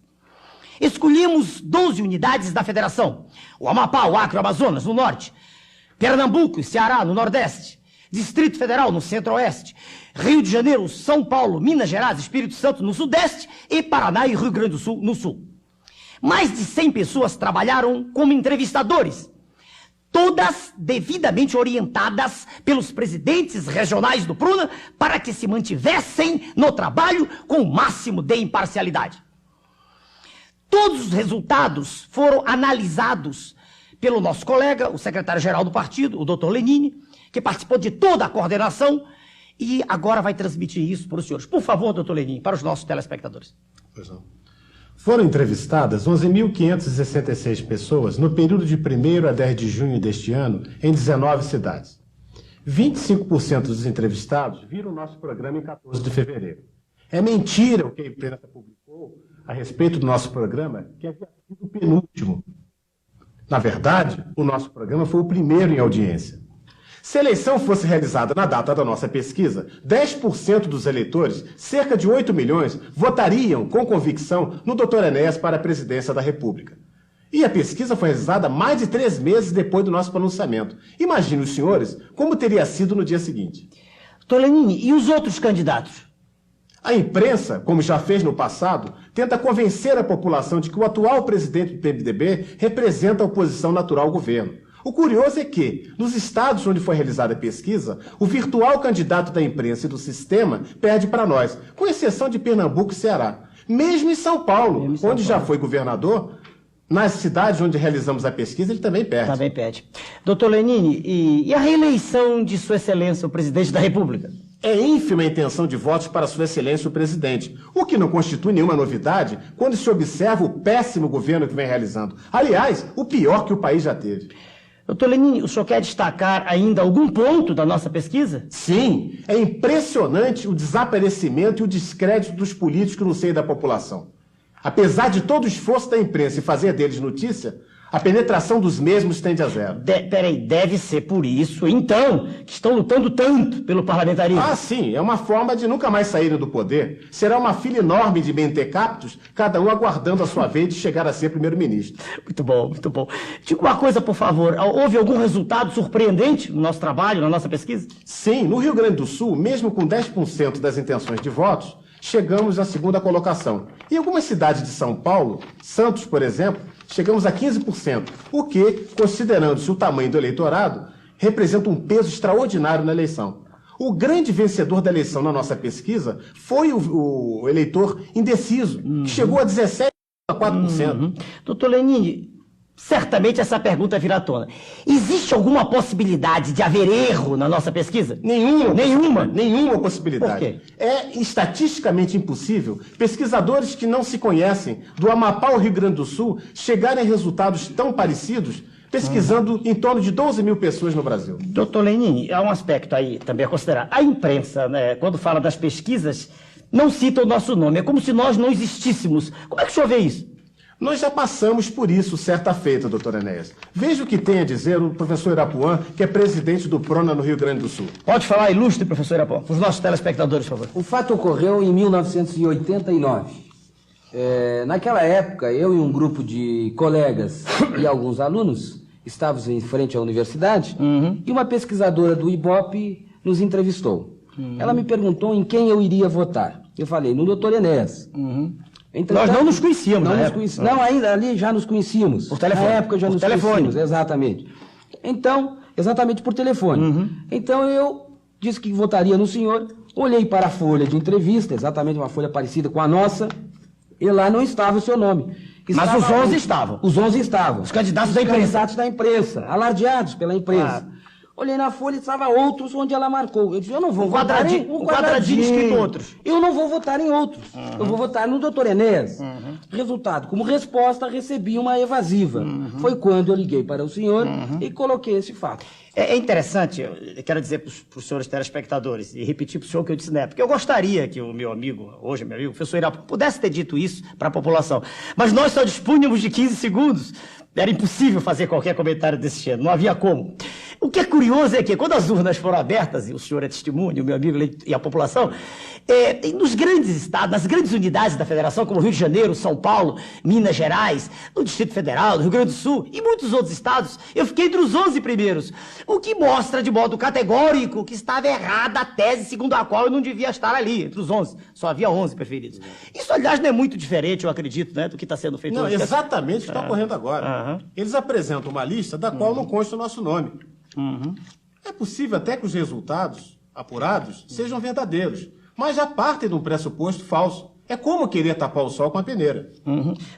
Escolhemos 12 unidades da federação: o Amapá, o Acre, o Amazonas, no norte; Pernambuco e Ceará, no nordeste; Distrito Federal, no centro-oeste; Rio de Janeiro, São Paulo, Minas Gerais, Espírito Santo, no sudeste; e Paraná e Rio Grande do Sul, no sul. Mais de 100 pessoas trabalharam como entrevistadores, todas devidamente orientadas pelos presidentes regionais do PRONA para que se mantivessem no trabalho com o máximo de imparcialidade. Todos os resultados foram analisados pelo nosso colega, o secretário-geral do partido, o Dr. Lenine, que participou de toda a coordenação e agora vai transmitir isso para os senhores. Por favor, Dr. Lenine, para os nossos telespectadores. Pois não. Foram entrevistadas 11.566 pessoas no período de 1º a 10 de junho deste ano, em 19 cidades. 25% dos entrevistados viram o nosso programa em 14 de fevereiro. É mentira o que a imprensa publicou a respeito do nosso programa, que havia sido o penúltimo. Na verdade, o nosso programa foi o primeiro em audiência. Se a eleição fosse realizada na data da nossa pesquisa, 10% dos eleitores, cerca de 8 milhões, votariam com convicção no Dr. Enéas para a presidência da República. E a pesquisa foi realizada mais de 3 meses depois do nosso pronunciamento. Imagine os senhores como teria sido no dia seguinte. Dr. Lenine, e os outros candidatos? A imprensa, como já fez no passado, tenta convencer a população de que o atual presidente do PMDB representa a oposição natural ao governo. O curioso é que, nos estados onde foi realizada a pesquisa, o virtual candidato da imprensa e do sistema perde para nós, com exceção de Pernambuco e Ceará. Mesmo em São Paulo, onde já foi governador, nas cidades onde realizamos a pesquisa, ele também perde. Também perde. Doutor Lenine, e a reeleição de Sua Excelência, o presidente da República? É ínfima a intenção de votos para Sua Excelência o presidente, o que não constitui nenhuma novidade quando se observa o péssimo governo que vem realizando. Aliás, o pior que o país já teve. Doutor Lenin, o senhor quer destacar ainda algum ponto da nossa pesquisa? Sim, é impressionante o desaparecimento e o descrédito dos políticos no seio da população. Apesar de todo o esforço da imprensa em fazer deles notícia, a penetração dos mesmos tende a zero. Peraí, deve ser por isso, então, que estão lutando tanto pelo parlamentarismo. Ah, sim, é uma forma de nunca mais saírem do poder. Será uma fila enorme de mentecaptos, cada um aguardando a sua vez de chegar a ser primeiro-ministro. Muito bom, muito bom. Diga uma coisa, por favor, houve algum resultado surpreendente no nosso trabalho, na nossa pesquisa? Sim, no Rio Grande do Sul, mesmo com 10% das intenções de votos, chegamos à segunda colocação. Em algumas cidades de São Paulo, Santos, por exemplo, chegamos a 15%, o que, considerando-se o tamanho do eleitorado, representa um peso extraordinário na eleição. O grande vencedor da eleição na nossa pesquisa foi o eleitor indeciso, que chegou a 17,4%. Doutor Lenin, certamente essa pergunta virá à tona. Existe alguma possibilidade de haver erro na nossa pesquisa? Nenhuma possibilidade. Por quê? É estatisticamente impossível pesquisadores que não se conhecem, do Amapá ao Rio Grande do Sul, chegarem a resultados tão parecidos, pesquisando em torno de 12 mil pessoas no Brasil. Doutor Lenin, há um aspecto aí também a considerar. A imprensa, né, quando fala das pesquisas, não cita o nosso nome. É como se nós não existíssemos. Como é que o senhor vê isso? Nós já passamos por isso certa feita, doutor Enéas. Veja o que tem a dizer o professor Irapuã, que é presidente do PRONA no Rio Grande do Sul. Pode falar, ilustre, professor Irapuã, para os nossos telespectadores, por favor. O fato ocorreu em 1989. Naquela época, eu e um grupo de colegas e alguns alunos estávamos em frente à universidade e uma pesquisadora do IBOP nos entrevistou. Ela me perguntou em quem eu iria votar. Eu falei, no doutor Enéas. Nós não nos conhecíamos, Não, ainda ali já nos conhecíamos. Por telefone. Na época já nos conhecíamos, exatamente. Então, exatamente por telefone. Então eu disse que votaria no senhor, olhei para a folha de entrevista, exatamente uma folha parecida com a nossa, e lá não estava o seu nome. Mas os 11 estavam. Os 11 estavam. Os candidatos da imprensa. Os candidatos da imprensa, alardeados pela imprensa. Olhei na folha e estava outros onde ela marcou. Eu disse, eu não vou votar em um quadradinho escrito outros. Eu não vou votar em outros. Eu vou votar no doutor Enéas. Resultado, como resposta, recebi uma evasiva. Foi quando eu liguei para o senhor e coloquei esse fato. É interessante, eu quero dizer para os senhores telespectadores, e repetir para o senhor o que eu disse na época, eu gostaria que o meu amigo, hoje meu amigo, o professor Irapuã, pudesse ter dito isso para a população. Mas nós só dispunhamos de 15 segundos. Era impossível fazer qualquer comentário desse gênero, não havia como. O que é curioso é que, quando as urnas foram abertas, e o senhor é testemunho, o meu amigo e a população, nos grandes estados, nas grandes unidades da federação, como Rio de Janeiro, São Paulo, Minas Gerais, no Distrito Federal, no Rio Grande do Sul e muitos outros estados, eu fiquei entre os 11 primeiros, o que mostra de modo categórico que estava errada a tese segundo a qual eu não devia estar ali, entre os 11. Só havia 11 preferidos. Isso, aliás, não é muito diferente, eu acredito, né, do que está sendo feito hoje. Não, exatamente o que está ocorrendo agora. Eles apresentam uma lista da qual não consta o nosso nome. É possível até que os resultados apurados sejam verdadeiros, mas já partem de um pressuposto falso. É como querer tapar o sol com a peneira.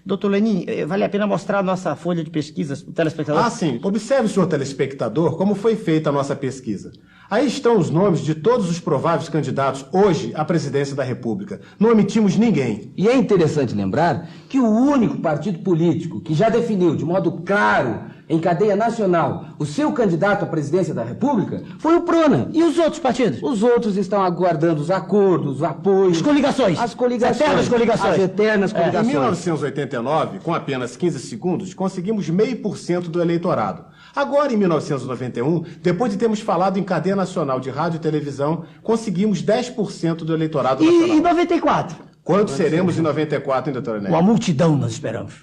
Doutor Lenin, vale a pena mostrar a nossa folha de pesquisas para o telespectador? Ah, sim. Observe, senhor telespectador, como foi feita a nossa pesquisa. Aí estão os nomes de todos os prováveis candidatos hoje à presidência da República. Não omitimos ninguém. E é interessante lembrar que o único partido político que já definiu de modo claro, em cadeia nacional, o seu candidato à presidência da República foi o PRONA. E os outros partidos? Os outros estão aguardando os acordos, os apoios. As coligações. As coligações. As eternas coligações. As eternas coligações. Em 1989, com apenas 15 segundos, conseguimos 0,5% do eleitorado. Agora, em 1991, depois de termos falado em cadeia nacional de rádio e televisão, conseguimos 10% do eleitorado nacional. E em 94? Quanto seremos em 94, hein, doutor Enéas? Uma multidão nós esperamos.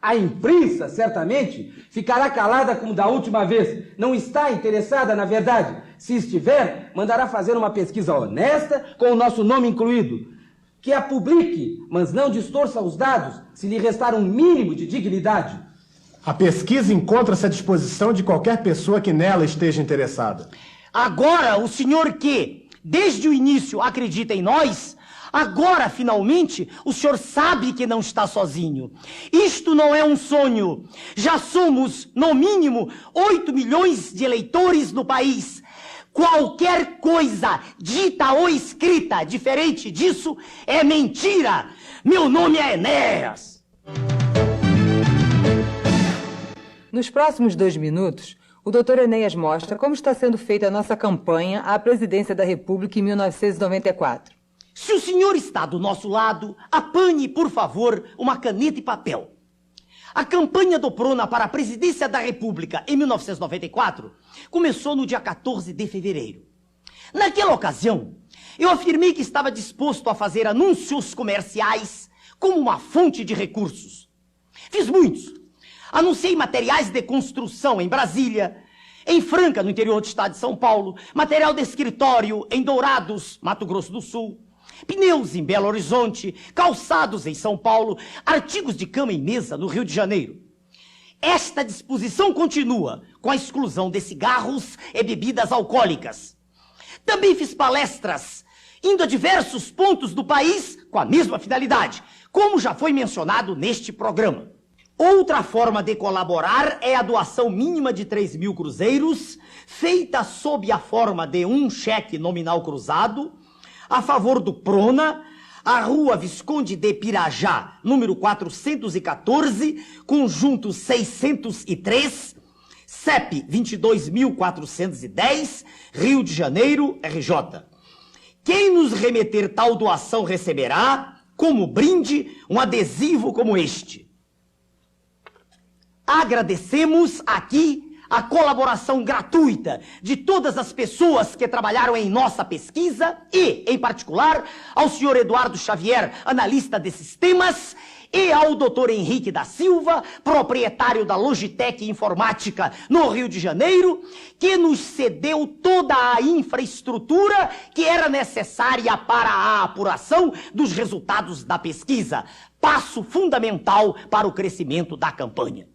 A imprensa, certamente, ficará calada como da última vez. Não está interessada, na verdade. Se estiver, mandará fazer uma pesquisa honesta, com o nosso nome incluído. Que a publique, mas não distorça os dados, se lhe restar um mínimo de dignidade. A pesquisa encontra-se à disposição de qualquer pessoa que nela esteja interessada. Agora, o senhor que, desde o início, acredita em nós, agora, finalmente, o senhor sabe que não está sozinho. Isto não é um sonho. Já somos, no mínimo, 8 milhões de eleitores no país. Qualquer coisa, dita ou escrita, diferente disso, é mentira. Meu nome é Enéas. Nos próximos 2 minutos, o Dr. Enéas mostra como está sendo feita a nossa campanha à presidência da República em 1994. Se o senhor está do nosso lado, apanhe, por favor, uma caneta e papel. A campanha do Prona para a presidência da República em 1994 começou no dia 14 de fevereiro. Naquela ocasião, eu afirmei que estava disposto a fazer anúncios comerciais como uma fonte de recursos. Fiz muitos. Anunciei materiais de construção em Brasília, em Franca, no interior do estado de São Paulo, material de escritório em Dourados, Mato Grosso do Sul, pneus em Belo Horizonte, calçados em São Paulo, artigos de cama e mesa no Rio de Janeiro. Esta disposição continua com a exclusão de cigarros e bebidas alcoólicas. Também fiz palestras indo a diversos pontos do país com a mesma finalidade, como já foi mencionado neste programa. Outra forma de colaborar é a doação mínima de 3.000 cruzeiros, feita sob a forma de um cheque nominal cruzado, a favor do Prona, a Rua Visconde de Pirajá, número 414, conjunto 603, CEP 22.410, Rio de Janeiro, RJ. Quem nos remeter tal doação receberá, como brinde, um adesivo como este. Agradecemos aqui a colaboração gratuita de todas as pessoas que trabalharam em nossa pesquisa e, em particular, ao senhor Eduardo Xavier, analista de sistemas, e ao Dr. Henrique da Silva, proprietário da Logitech Informática no Rio de Janeiro, que nos cedeu toda a infraestrutura que era necessária para a apuração dos resultados da pesquisa, passo fundamental para o crescimento da campanha.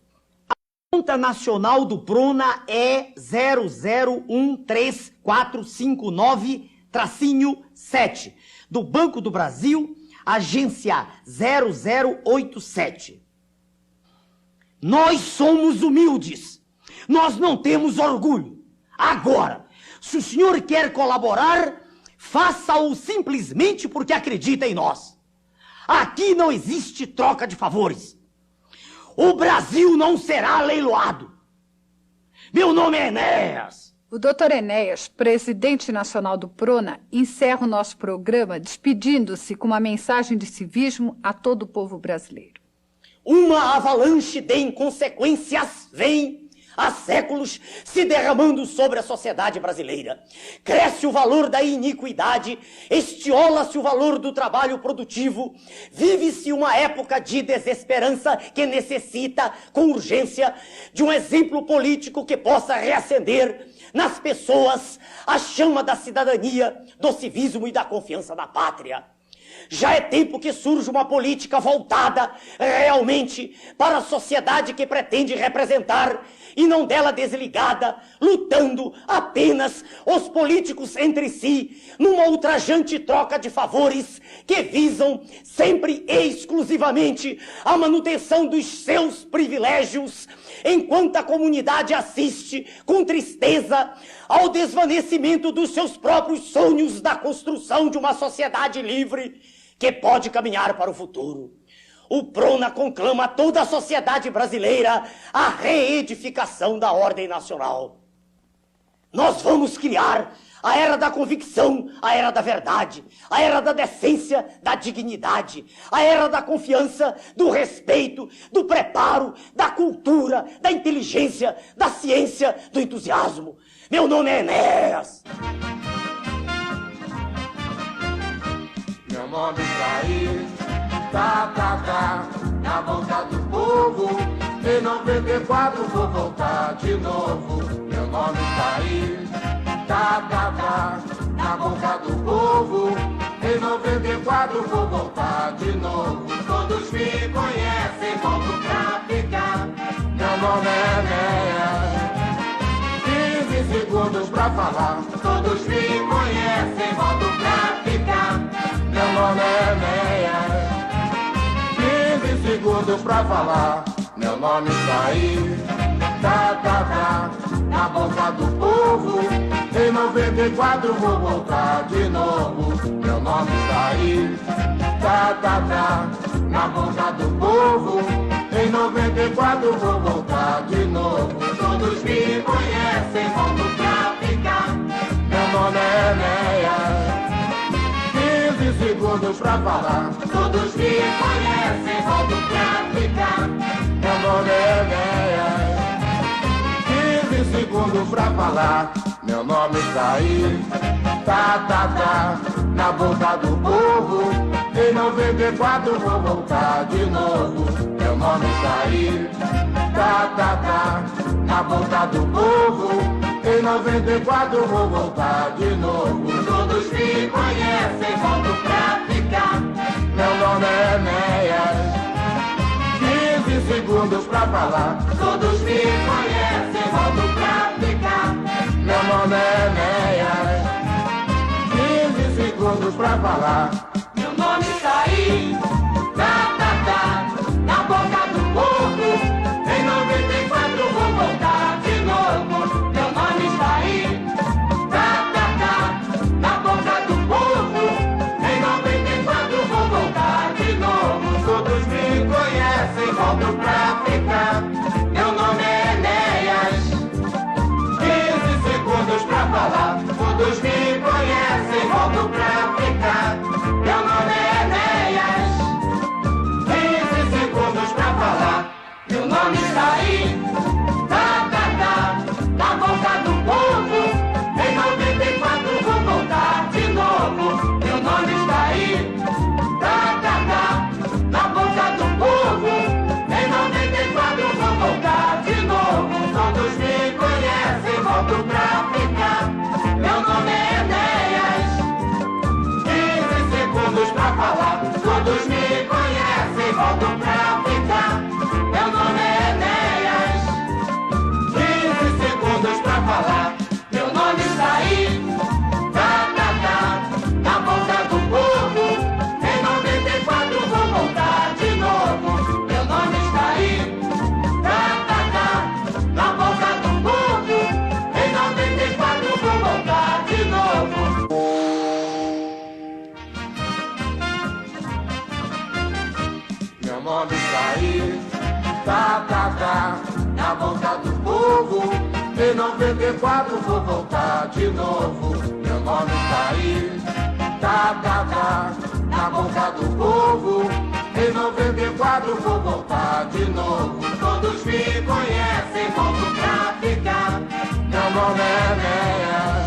A conta nacional do Prona é 0013459-7, do Banco do Brasil, agência 0087. Nós somos humildes. Nós não temos orgulho. Agora, se o senhor quer colaborar, faça-o simplesmente porque acredita em nós. Aqui não existe troca de favores. O Brasil não será leiloado. Meu nome é Enéas. O Dr. Enéas, presidente nacional do Prona, encerra o nosso programa despedindo-se com uma mensagem de civismo a todo o povo brasileiro. Uma avalanche de inconsequências vem há séculos se derramando sobre a sociedade brasileira. Cresce o valor da iniquidade, estiola-se o valor do trabalho produtivo, vive-se uma época de desesperança que necessita, com urgência, de um exemplo político que possa reacender nas pessoas a chama da cidadania, do civismo e da confiança na pátria. Já é tempo que surja uma política voltada realmente para a sociedade que pretende representar e não dela desligada, lutando apenas os políticos entre si, numa ultrajante troca de favores que visam sempre e exclusivamente a manutenção dos seus privilégios, enquanto a comunidade assiste com tristeza ao desvanecimento dos seus próprios sonhos da construção de uma sociedade livre que pode caminhar para o futuro. O Prona conclama toda a sociedade brasileira à reedificação da ordem nacional. Nós vamos criar a era da convicção, a era da verdade, a era da decência, da dignidade, a era da confiança, do respeito, do preparo, da cultura, da inteligência, da ciência, do entusiasmo. Meu nome é Enéas. Meu nome está aí, na boca do povo. Em 94 vou voltar de novo. Meu nome está aí, na boca do povo. Em 94 vou voltar de novo. Todos me conhecem, volto pra ficar. Meu nome é Enéas, 15 segundos pra falar. Todos me conhecem, volto pra ficar. Meu nome é Enéas, 15 segundos pra falar. Meu nome está aí, na boca do povo. Em 94 vou voltar de novo. Meu nome está aí, na boca do povo. Em 94 vou voltar de novo. todos me conhecem, volto pra ficar. Meu nome é Enéas, 15 segundos pra falar. Todos me conhecem, volto pra ficar. Meu nome é Enéas, 15 segundos pra falar. Meu nome tá aí, tá, na boca do povo. Em 94 vou voltar de novo. Meu nome tá aí, tá, na boca do povo. Em 94 vou voltar de novo. Todos me conhecem, volto pra ficar. Meu nome é Enéas, 15 segundos pra falar. Todos me conhecem, volto pra ficar. Meu nome é Enéas, 15 segundos pra falar. Meu nome tá aí, tá, na boca do povo. Em 94 vou voltar de novo. Meu nome está aí, tá, na boca do povo. Em 94 vou voltar de novo. Todos me conhecem, volto pra ficar. Meu nome é Enéas, 15 segundos pra falar. Todos me conhecem, volto pra ficar. Meu nome é Enéas, 15 segundos pra falar. Meu nome está aí, tá, na boca do povo. Em 94 vou voltar de novo. Meu nome está aí, tá, na boca do povo. Em 94 vou voltar de novo. Todos me conhecem, volto pra ficar. Meu nome é Enéas, 15 segundos pra falar. Todos me conhecem, volto pra ficar. Meu nome é Enéas, 15 segundos pra falar. Meu nome está aí, tá, na boca do povo. Em 94 vou voltar de novo. Meu nome está aí, tá, na boca do povo. Em 94 vou voltar de novo. Meu nome está aí, tá, na boca do povo. Em 94 vou voltar de novo. Meu nome está aí, tá, na boca do povo. Em 94 vou voltar de novo. Todos me conhecem, volto pra ficar. Meu nome é Enéas,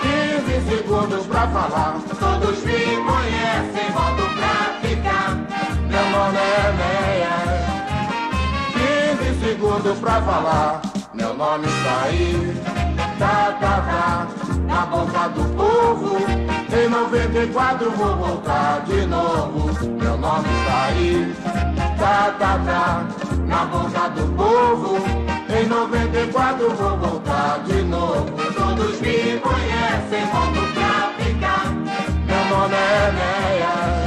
15 segundos pra falar. Todos me conhecem, volto pra ficar. Meu nome é Enéas, 15 segundos pra falar. Meu nome está aí, tá, na boca do povo. Em 94 vou voltar de novo. Meu nome está aí, tá, na boca do povo. Em 94 vou voltar de novo. Todos me conhecem, volto pra ficar. Meu nome é Enéas,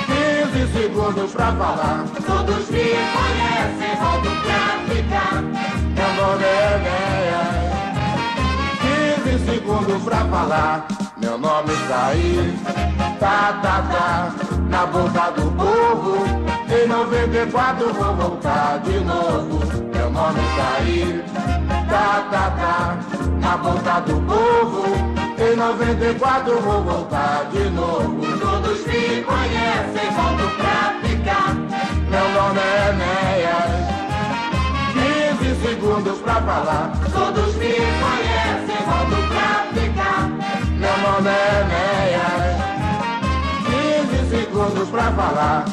15 segundos pra falar. Todos me conhecem, volto pra ficar. Meu nome é Enéas, 15 segundos pra falar. Meu nome está aí, tá, na boca do povo. Em 94 vou voltar de novo. Meu nome está aí, tá, na boca do povo. Em 94 vou voltar de novo. Todos me conhecem, volto pra ficar. Meu nome é Enéas, 15 segundos pra falar. Todos me conhecem, volto pra ficar. Meu nome é Enéas, 15 segundos pra falar.